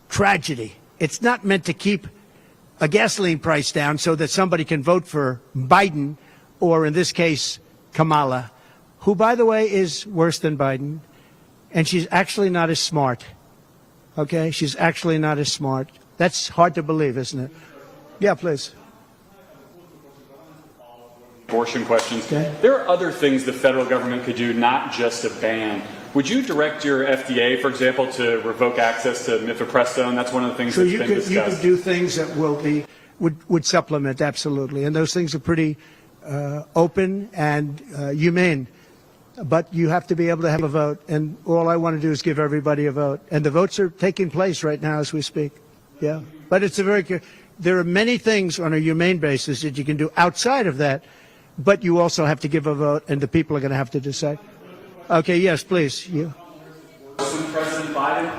Speaker 3: tragedy. It's not meant to keep a gasoline price down so that somebody can vote for Biden, or in this case, Kamala, who, by the way, is worse than Biden. And she's actually not as smart. Okay? She's actually not as smart. That's hard to believe, isn't it? Yeah, please.
Speaker 15: Abortion questions.
Speaker 3: Okay.
Speaker 15: There are other things the federal government could do, not just a ban. Would you direct your FDA, for example, to revoke access to mifepristone? That's one of the things that's been discussed.
Speaker 3: You could do things that would supplement, absolutely. And those things are pretty open and humane. But you have to be able to have a vote, and all I want to do is give everybody a vote. And the votes are taking place right now as we speak. Yeah. But it's there are many things on a humane basis that you can do outside of that, but you also have to give a vote, and the people are going to have to decide. Okay, yes, please. You.
Speaker 15: President Biden,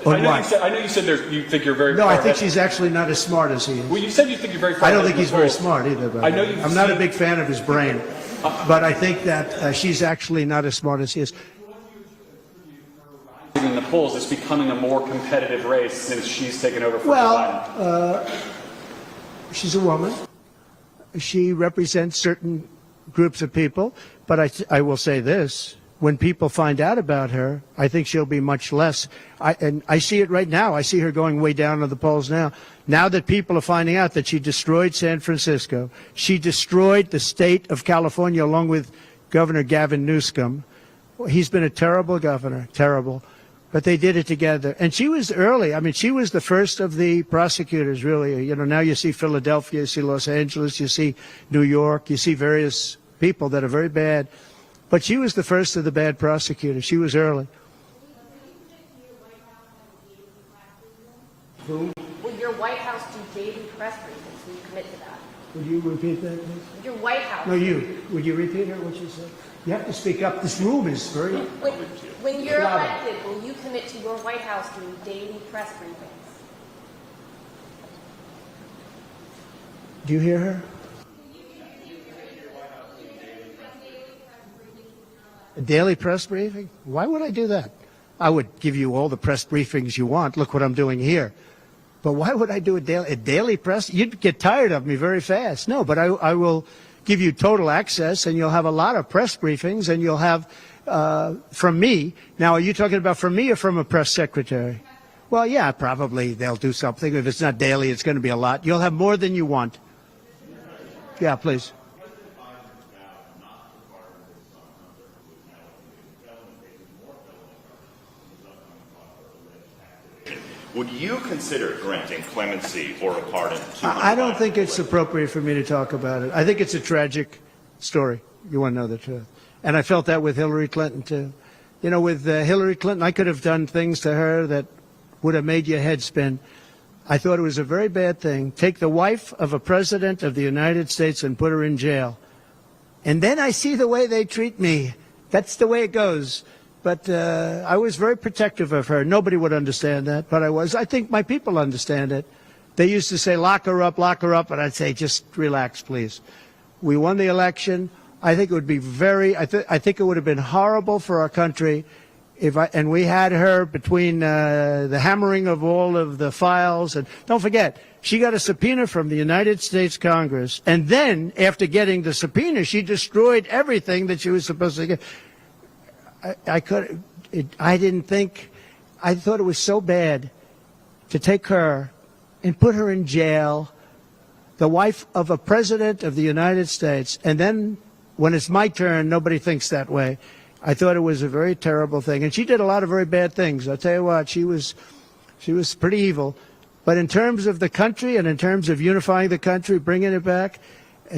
Speaker 3: On what?
Speaker 15: I know you said you think you're very.
Speaker 3: No, I think she's actually not as smart as he is.
Speaker 15: Well, you said you think you're very. Far
Speaker 3: I don't think he's very smart either. But
Speaker 15: I know
Speaker 3: I'm not a big fan of his brain, but I think that she's actually not as smart as he is.
Speaker 15: In the polls, it's becoming a more competitive race since she's taken over for Biden.
Speaker 3: She's a woman. She represents certain groups of people, but I will say this. When people find out about her, I think she'll be much less. And I see it right now. I see her going way down in the polls now. Now that people are finding out that she destroyed San Francisco, she destroyed the state of California along with Governor Gavin Newsom. He's been a terrible governor, terrible. But they did it together. And she was early. I mean, she was the first of the prosecutors, really. You know, now you see Philadelphia, you see Los Angeles, you see New York, you see various people that are very bad. But she was the first of the bad prosecutors. She was early. Who?
Speaker 12: Will your White House do daily press briefings? Will you commit to that?
Speaker 3: Would you repeat that, please?
Speaker 12: Your White House.
Speaker 3: No, you. Would you repeat her, what she said? You have to speak up. This room is very...
Speaker 12: When you're elected, will you commit to your White House doing daily press briefings?
Speaker 3: Do you hear her? A daily press briefing? Why would I do that? I would give you all the press briefings you want. Look what I'm doing here. But why would I do a daily press? You'd get tired of me very fast. No, but I will give you total access, and you'll have a lot of press briefings, and you'll have from me. Now, are you talking about from me or from a press secretary? Well, yeah, probably they'll do something. If it's not daily, it's going to be a lot. You'll have more than you want. Yeah, please.
Speaker 11: Would you consider granting clemency or a pardon?
Speaker 3: I don't think it's appropriate for me to talk about it. I think it's a tragic story. You want to know the truth. And I felt that with Hillary Clinton, too. You know, with Hillary Clinton, I could have done things to her that would have made your head spin. I thought it was a very bad thing. Take the wife of a president of the United States and put her in jail. And then I see the way they treat me. That's the way it goes. But I was very protective of her. Nobody would understand that, but I was. I think my people understand it. They used to say, lock her up, and I'd say, just relax, please. We won the election. I think it would be I think it would have been horrible for our country and we had her between the hammering of all of the files. And don't forget, she got a subpoena from the United States Congress. And then, after getting the subpoena, she destroyed everything that she was supposed to get. I thought it was so bad to take her and put her in jail, the wife of a president of the United States, and then when it's my turn, nobody thinks that way. I thought it was a very terrible thing. And she did a lot of very bad things. I'll tell you what, she was pretty evil. But in terms of the country and in terms of unifying the country, bringing it back,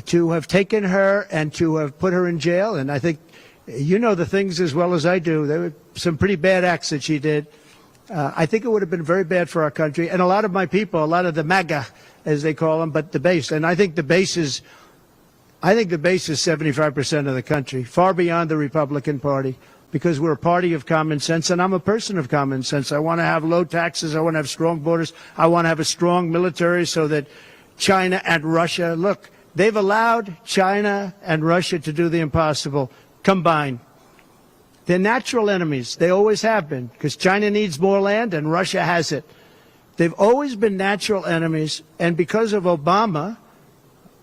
Speaker 3: to have taken her and to have put her in jail, and I think you know the things as well as I do. There were some pretty bad acts that she did. I think it would have been very bad for our country. And a lot of my people, a lot of the MAGA, as they call them, but the base. And I think the base is 75% of the country, far beyond the Republican Party, because we're a party of common sense, and I'm a person of common sense. I want to have low taxes. I want to have strong borders. I want to have a strong military so that China and Russia, look, they've allowed China and Russia to do the impossible combined. They're natural enemies. They always have been, because China needs more land and Russia has it. They've always been natural enemies, and because of Obama,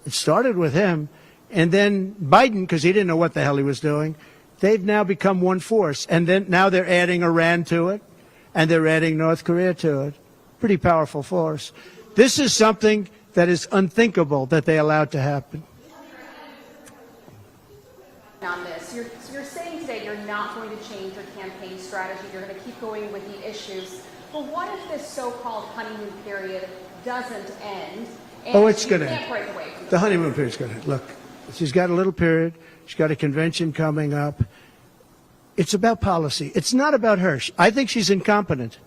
Speaker 3: it started with him, and then Biden, because he didn't know what the hell he was doing, they've now become one force. And then now they're adding Iran to it, and they're adding North Korea to it. Pretty powerful force. This is something that is unthinkable that they allowed to happen.
Speaker 12: On this, you're saying today you're not going to change your campaign strategy. You're going to keep going with the issues. But what if this so-called honeymoon period doesn't end?
Speaker 3: Oh, it's going to
Speaker 12: end.
Speaker 3: The honeymoon period's going to end. Look, she's got a little period. She's got a convention coming up. It's about policy. It's not about her. I think she's incompetent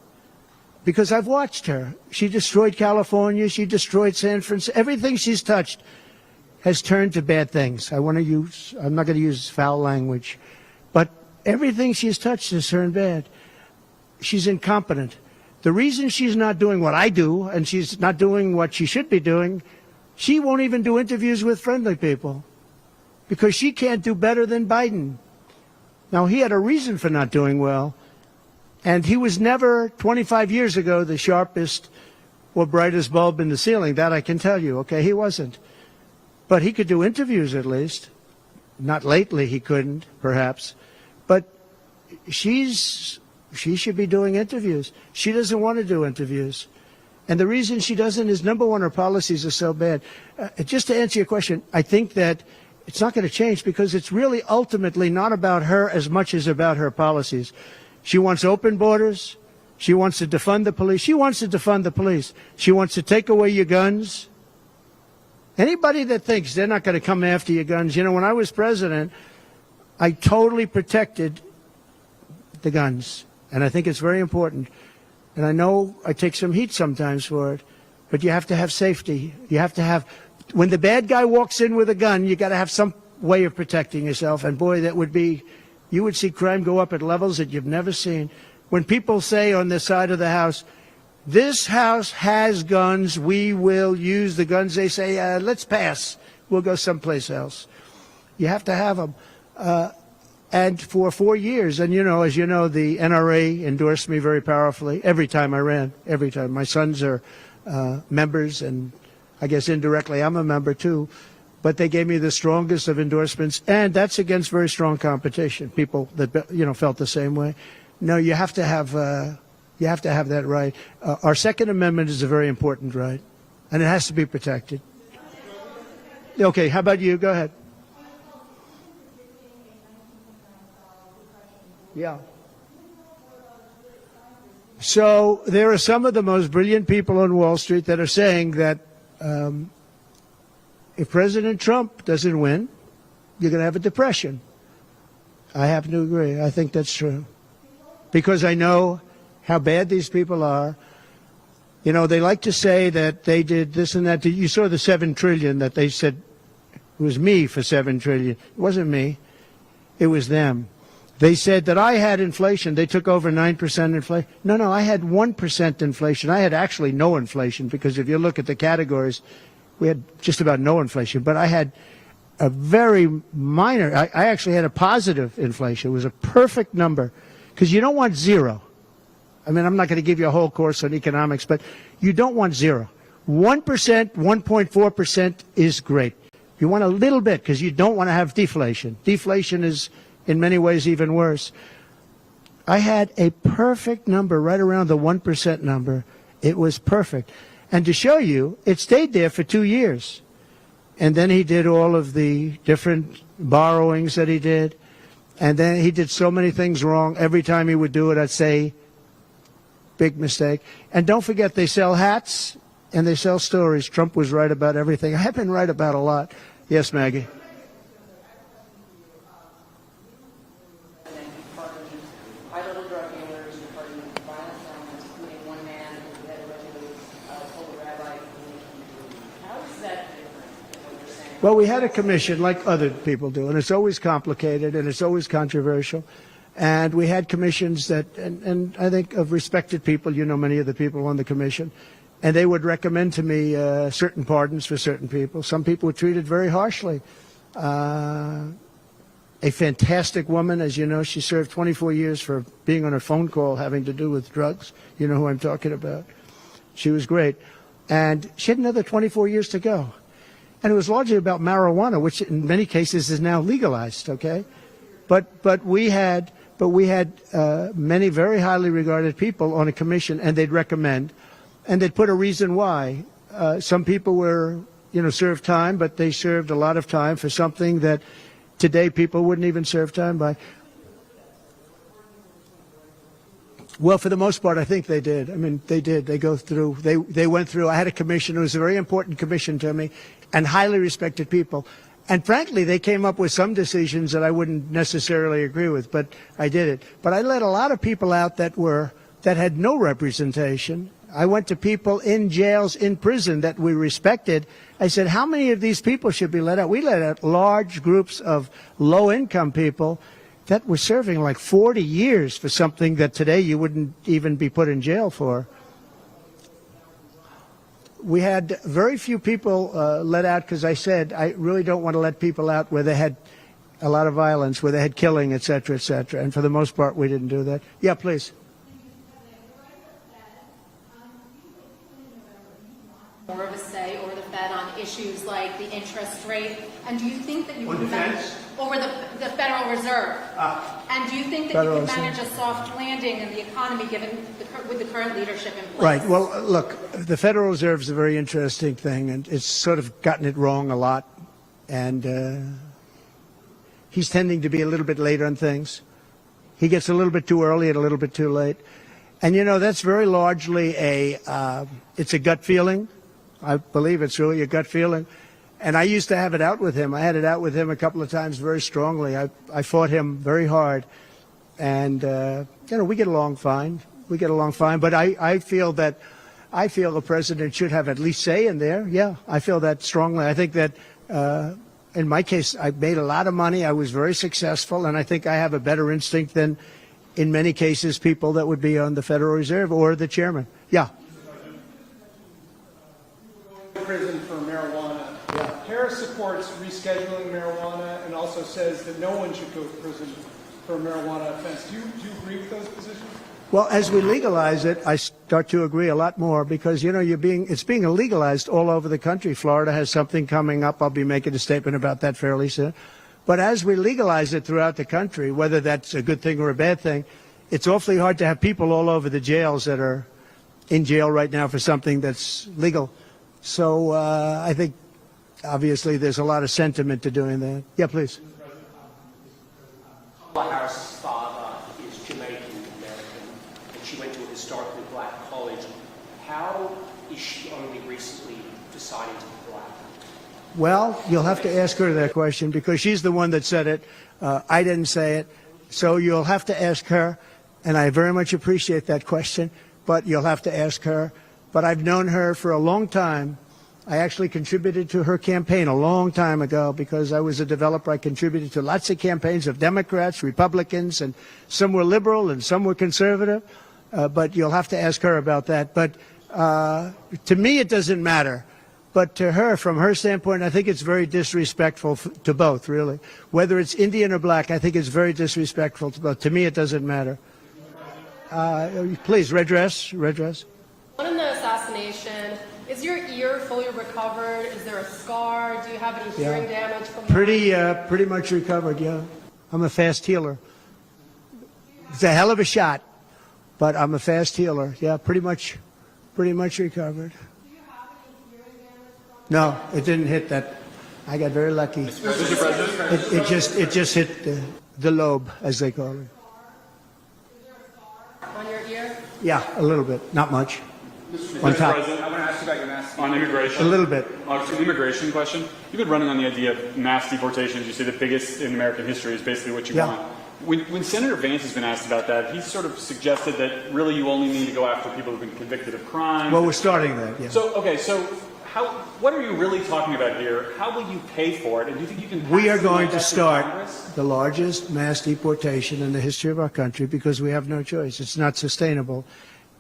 Speaker 3: because I've watched her. She destroyed California. She destroyed San Francisco. Everything she's touched has turned to bad things. I'm not going to use foul language, but everything she's touched has turned bad. She's incompetent. The reason she's not doing what I do, and she's not doing what she should be doing, she won't even do interviews with friendly people because she can't do better than Biden. Now, he had a reason for not doing well, and he was never, 25 years ago, the sharpest or brightest bulb in the ceiling. That I can tell you, okay? He wasn't. But he could do interviews at least. Not lately, he couldn't, perhaps. But she should be doing interviews. She doesn't want to do interviews. And the reason she doesn't is, number one, her policies are so bad. Just to answer your question, I think that it's not going to change because it's really ultimately not about her as much as about her policies. She wants open borders. She wants to defund the police. She wants to defund the police. She wants to take away your guns. Anybody that thinks they're not going to come after your guns, you know, when I was president, I totally protected the guns. And I think it's very important. And I know I take some heat sometimes for it, but you have to have safety. You have to have, when the bad guy walks in with a gun, you got to have some way of protecting yourself. And boy, that would be, you would see crime go up at levels that you've never seen. When people say on the side of the house, this house has guns, we will use the guns, they say, let's pass. We'll go someplace else. You have to have them. And for 4 years, and you know, as you know, the NRA endorsed me very powerfully every time I ran, every time. My sons are members, and I guess indirectly I'm a member too. But they gave me the strongest of endorsements, and that's against very strong competition. People that, you know, felt the same way. No, you have to have that right. Our Second Amendment is a very important right, and it has to be protected. Okay, how about you? Go ahead. Yeah. So there are some of the most brilliant people on Wall Street that are saying that if President Trump doesn't win, you're going to have a depression. I happen to agree. I think that's true. Because I know how bad these people are. You know, they like to say that they did this and that. You saw the $7 trillion that they said it was me for $7 trillion. It wasn't me. It was them. They said that I had inflation. They took over 9% inflation. No, I had 1% inflation. I had actually no inflation because if you look at the categories, we had just about no inflation. But I had a very minor, I actually had a positive inflation. It was a perfect number because you don't want zero. I mean, I'm not going to give you a whole course on economics, but you don't want zero. 1%, 1.4% is great. You want a little bit because you don't want to have deflation. Deflation is in many ways even worse. I had a perfect number right around the 1% number. It was perfect. And to show you, it stayed there for 2 years. And then he did all of the different borrowings that he did. And then he did so many things wrong. Every time he would do it, I'd say, big mistake. And don't forget, they sell hats and they sell stories. Trump was right about everything. I have been right about a lot. Yes, Maggie. Well, we had a commission like other people do, and it's always complicated and it's always controversial. And we had commissions that, and I think of respected people, you know, many of the people on the commission, and they would recommend to me certain pardons for certain people. Some people were treated very harshly. A fantastic woman, as you know, she served 24 years for being on a phone call having to do with drugs. You know who I'm talking about. She was great. And she had another 24 years to go. And it was largely about marijuana, which in many cases is now legalized, okay? But we had many very highly regarded people on a commission, and they'd recommend, and they'd put a reason why. Some people were, you know, served time, but they served a lot of time for something that today people wouldn't even serve time by. Well, for the most part, I think they did. I mean, they did. They go through. They went through. I had a commission. It was a very important commission to me, and highly respected people. And frankly, they came up with some decisions that I wouldn't necessarily agree with, but I did it. But I let a lot of people out that had no representation. I went to people in jails, in prison that we respected. I said, how many of these people should be let out? We let out large groups of low-income people that were serving like 40 years for something that today you wouldn't even be put in jail for. we had very few people let out because I said I really don't want to let people out where they had a lot of violence, where they had killing, et cetera, et cetera. And for the most part, we didn't do that. Yeah, please.
Speaker 7: More of a say over the Fed on issues like the interest rate, and do you think that you can manage over the Federal Reserve? And do you think that you can manage a soft landing in the economy given with the current leadership in place?
Speaker 3: Right. Well, look, the Federal Reserve is a very interesting thing, and it's sort of gotten it wrong a lot, and he's tending to be a little bit late on things. He gets a little bit too early and a little bit too late, and you know that's very largely it's a gut feeling. I believe it's really a gut feeling. And I used to have it out with him. I had it out with him a couple of times very strongly. I fought him very hard. And, you know, we get along fine. We get along fine. But I feel the president should have at least say in there. Yeah, I feel that strongly. I think that in my case, I made a lot of money. I was very successful. And I think I have a better instinct than, in many cases, people that would be on the Federal Reserve or the chairman. Yeah.
Speaker 6: Prison for marijuana. Yeah. Harris supports rescheduling marijuana and also says that no one should go to prison for a marijuana offense. Do you agree with those positions?
Speaker 3: Well, as we legalize it, I start to agree a lot more because, you know, it's being illegalized all over the country. Florida has something coming up. I'll be making a statement about that fairly soon. But as we legalize it throughout the country, whether that's a good thing or a bad thing, it's awfully hard to have people all over the jails that are in jail right now for something that's legal. So I think, obviously, there's a lot of sentiment to doing that. Yeah, please.
Speaker 16: Harris's father is Jamaican-American, and she went to a historically black college. How is she only recently deciding to be black?
Speaker 3: Well, you'll have to ask her that question because she's the one that said it. I didn't say it. So you'll have to ask her, and I very much appreciate that question, but you'll have to ask her. But I've known her for a long time. I actually contributed to her campaign a long time ago because I was a developer. I contributed to lots of campaigns of Democrats, Republicans, and some were liberal and some were conservative. But you'll have to ask her about that. But to me, it doesn't matter. But to her, from her standpoint, I think it's very disrespectful to both, really. Whether it's Indian or black, I think it's very disrespectful to both. To me, it doesn't matter. Please, red dress.
Speaker 12: In the assassination, is your ear fully recovered? Is there a scar? Do you have any hearing damage from that?
Speaker 3: Pretty much recovered, yeah. I'm a fast healer. It's a hell of a shot, but I'm a fast healer. Yeah, pretty much recovered. No, it didn't hit that. I got very lucky.
Speaker 15: Mr. President?
Speaker 3: It just hit the lobe, as they call it.
Speaker 12: On your ear?
Speaker 3: Yeah, a little bit, not much. On top.
Speaker 15: President, I want to ask you about your mass on immigration.
Speaker 3: A little bit.
Speaker 15: An immigration question. You've been running on the idea of mass deportations. You say the biggest in American history is basically what you want. When Senator Vance has been asked about that, he's sort of suggested that really you only need to go after people who've been convicted of crime.
Speaker 3: Well, we're starting that, yeah.
Speaker 15: So, okay, so what are you really talking about here? How will you pay for it? And do you think you can
Speaker 3: We are going to start the largest mass deportation in the history of our country because we have no choice. It's not sustainable.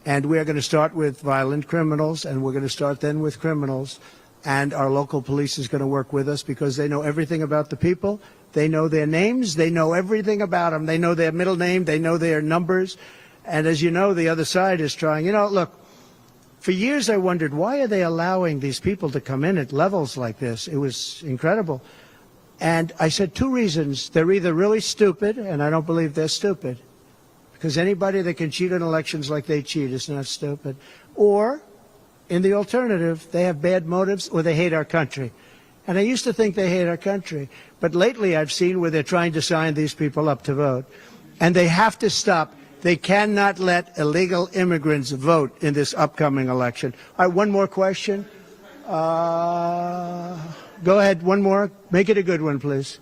Speaker 3: And we are going to start with violent criminals, and we're going to start then with criminals. And our local police is going to work with us because they know everything about the people. They know their names. They know everything about them. They know their middle name. They know their numbers. And as you know, the other side is trying. You know, look, for years I wondered, why are they allowing these people to come in at levels like this? It was incredible. And I said two reasons. They're either really stupid, and I don't believe they're stupid, because anybody that can cheat on elections like they cheat is not stupid. Or, in the alternative, they have bad motives or they hate our country. And I used to think they hate our country. But lately I've seen where they're trying to sign these people up to vote. And they have to stop. They cannot let illegal immigrants vote in this upcoming election. All right, one more question. Go ahead, one more. Make it a good one, please.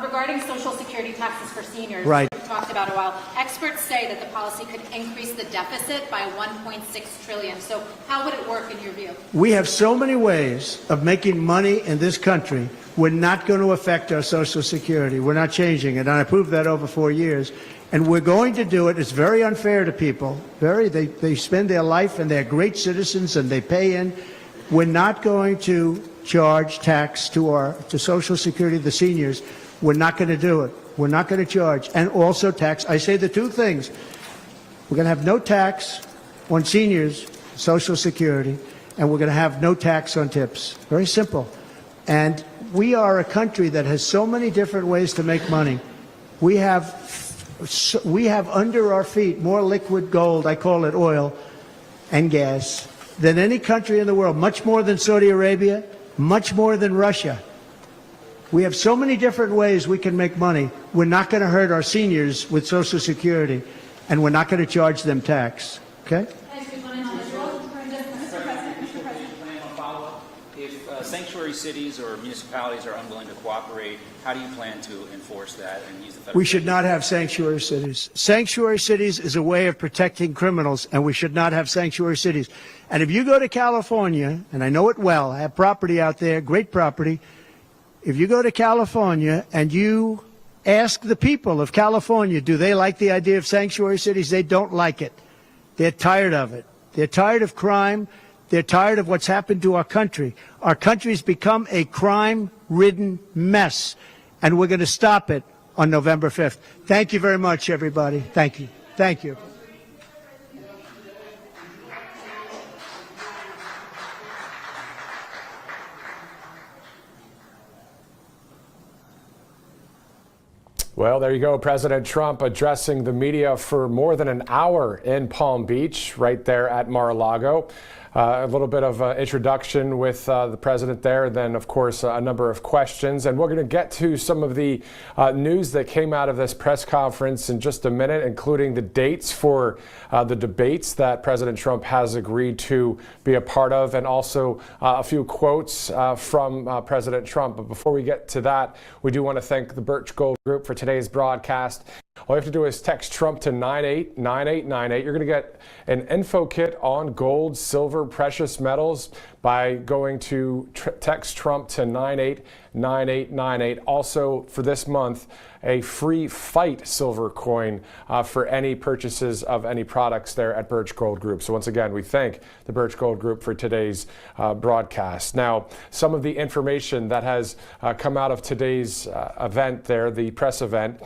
Speaker 7: Regarding Social Security taxes for seniors,
Speaker 3: right.
Speaker 7: we talked about a while, experts say that the policy could increase the deficit by $1.6 trillion. So how would it work in your view?
Speaker 3: We have so many ways of making money in this country. We're not going to affect our Social Security. We're not changing it. And I proved that over 4 years. And we're going to do it. It's very unfair to people. They spend their life and they're great citizens and they pay in. We're not going to charge tax to Social Security, the seniors. We're not going to do it. We're not going to charge. And also tax. I say the two things. We're going to have no tax on seniors, Social Security, and we're going to have no tax on tips. Very simple. And we are a country that has so many different ways to make money. We have under our feet more liquid gold, I call it oil, and gas, than any country in the world, much more than Saudi Arabia, much more than Russia. We have so many different ways we can make money. We're not going to hurt our seniors with Social Security, and we're not going to charge them tax. Okay?
Speaker 9: If sanctuary cities or municipalities are unwilling to cooperate, how do you plan to enforce that and use the federal?
Speaker 3: We should not have sanctuary cities. Sanctuary cities is a way of protecting criminals, and we should not have sanctuary cities. And if you go to California, and I know it well, I have property out there, great property. If you go to California and you ask the people of California, do they like the idea of sanctuary cities? They don't like it. They're tired of it. They're tired of crime. They're tired of what's happened to our country. Our country's become a crime-ridden mess, and we're going to stop it on November 5th. Thank you very much, everybody. Thank you. Thank you.
Speaker 2: Well, there you go. President Trump addressing the media for more than an hour in Palm Beach, right there at Mar-a-Lago. A little bit of introduction with the president there, then, of course, a number of questions. And we're going to get to some of the news that came out of this press conference in just a minute, including the dates for the debates that President Trump has agreed to be a part of, and also a few quotes from President Trump. But before we get to that, we do want to thank the Birch Gold Group for today's broadcast. All you have to do is text Trump to 989898. You're going to get an info kit on gold, silver, precious metals by going to text Trump to 989898. Also, for this month, a free Fight silver coin for any purchases of any products there at Birch Gold Group. So once again, we thank the Birch Gold Group for today's broadcast. Now, some of the information that has come out of today's event there, the press event,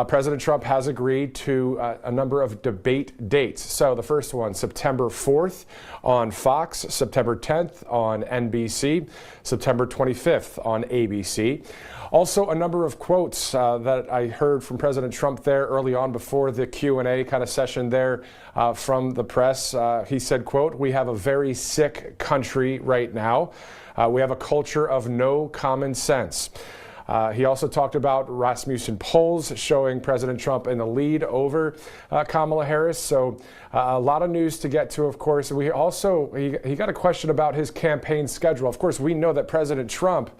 Speaker 2: President Trump has agreed to a number of debate dates. So the first one, September 4th on Fox, September 10th on NBC, September 25th on ABC. Also, a number of quotes that I heard from President Trump there early on before the Q&A kind of session there from the press. He said, quote, "We have a very sick country right now. We have a culture of no common sense." He also talked about Rasmussen polls showing President Trump in the lead over Kamala Harris. So a lot of news to get to, of course. We also, he got a question about his campaign schedule. Of course, we know that President Trump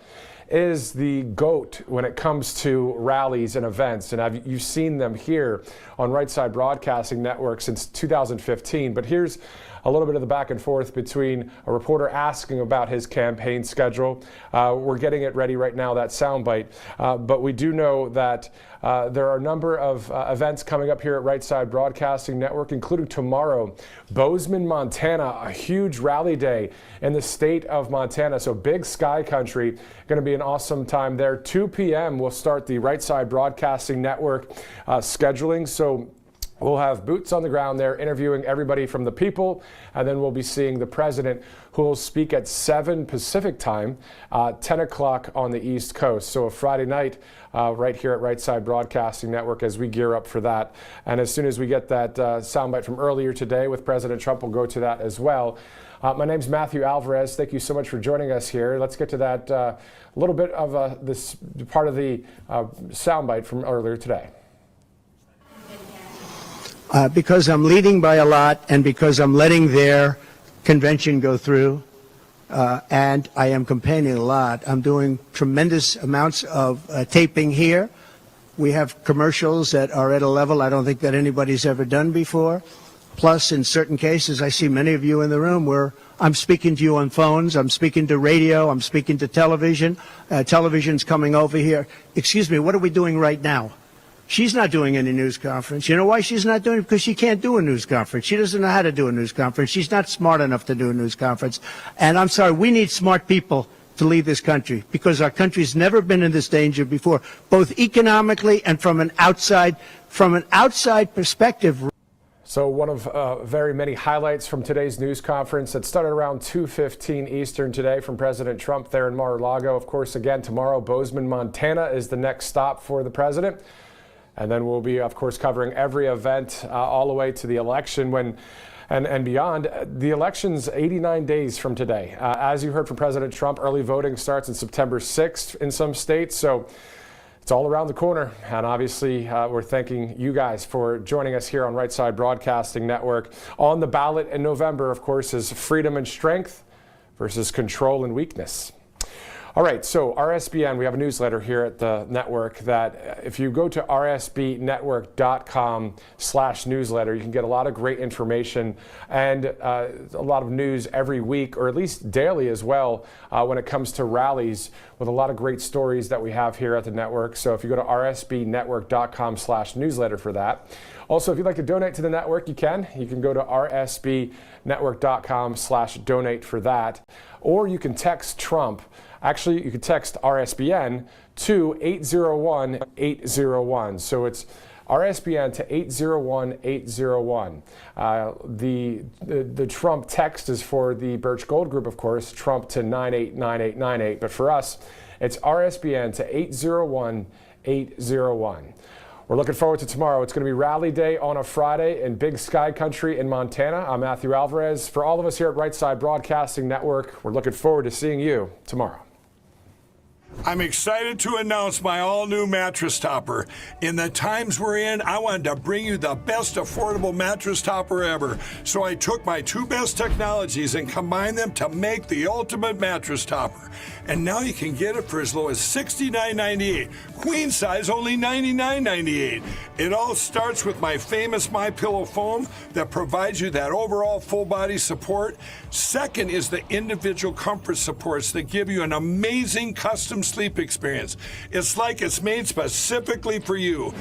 Speaker 2: is the GOAT when it comes to rallies and events. And you've seen them here on Right Side Broadcasting Network since 2015. But here's a little bit of the back and forth between a reporter asking about his campaign schedule. We're getting it ready right now, that soundbite. But we do know that there are a number of events coming up here at Right Side Broadcasting Network, including tomorrow, Bozeman, Montana, a huge rally day in the state of Montana. So big sky country, going to be an awesome time there. 2 p.m. we'll start the Right Side Broadcasting Network scheduling. So we'll have boots on the ground there interviewing everybody from the people, and then we'll be seeing the president, who will speak at 7 Pacific time, 10 o'clock on the East Coast. So a Friday night right here at Right Side Broadcasting Network as we gear up for that. And as soon as we get that soundbite from earlier today with President Trump, we'll go to that as well. My name's Matthew Alvarez. Thank you so much for joining us here. Let's get to that little bit of this part of the soundbite from earlier today.
Speaker 3: Because I'm leading by a lot and because I'm letting their convention go through, and I am campaigning a lot, I'm doing tremendous amounts of taping here. We have commercials that are at a level I don't think that anybody's ever done before. Plus, in certain cases, I see many of you in the room where I'm speaking to you on phones, I'm speaking to radio, I'm speaking to television. Television's coming over here. Excuse me, what are we doing right now? She's not doing any news conference. You know why she's not doing it? Because she can't do a news conference. She doesn't know how to do a news conference. She's not smart enough to do a news conference. And I'm sorry, we need smart people to lead this country because our country's never been in this danger before, both economically and from an outside perspective.
Speaker 2: So one of very many highlights from today's news conference that started around 2:15 Eastern today from President Trump there in Mar-a-Lago. Of course, again, tomorrow, Bozeman, Montana is the next stop for the president. And then we'll be, of course, covering every event all the way to the election and beyond. The election's 89 days from today. As you heard from President Trump, early voting starts on September 6th in some states. So it's all around the corner. And obviously, we're thanking you guys for joining us here on Right Side Broadcasting Network. On the ballot in November, of course, is freedom and strength versus control and weakness. All right, so RSBN, we have a newsletter here at the network that if you go to rsbnetwork.com/newsletter, you can get a lot of great information and a lot of news every week, or at least daily as well, when it comes to rallies, with a lot of great stories that we have here at the network. So if you go to rsbnetwork.com/newsletter for that. Also, if you'd like to donate to the network, you can. You can go to rsbnetwork.com/donate for that. Or you can text Trump. Actually, you can text RSBN to 801-801. So it's RSBN to 801-801. The Trump text is for the Birch Gold Group, of course, Trump to 989898. But for us, it's RSBN to 801-801. We're looking forward to tomorrow. It's going to be Rally Day on a Friday in Big Sky Country in Montana. I'm Matthew Alvarez. For all of us here at Right Side Broadcasting Network, we're looking forward to seeing you tomorrow.
Speaker 17: I'm excited to announce my all-new mattress topper. In the times we're in, I wanted to bring you the best affordable mattress topper ever. So I took my two best technologies and combined them to make the ultimate mattress topper. And now you can get it for as low as $69.98. Queen size only $99.98. It all starts with my famous MyPillow foam that provides you that overall full body support. Second is the individual comfort supports that give you an amazing custom sleep experience. It's like it's made specifically for you.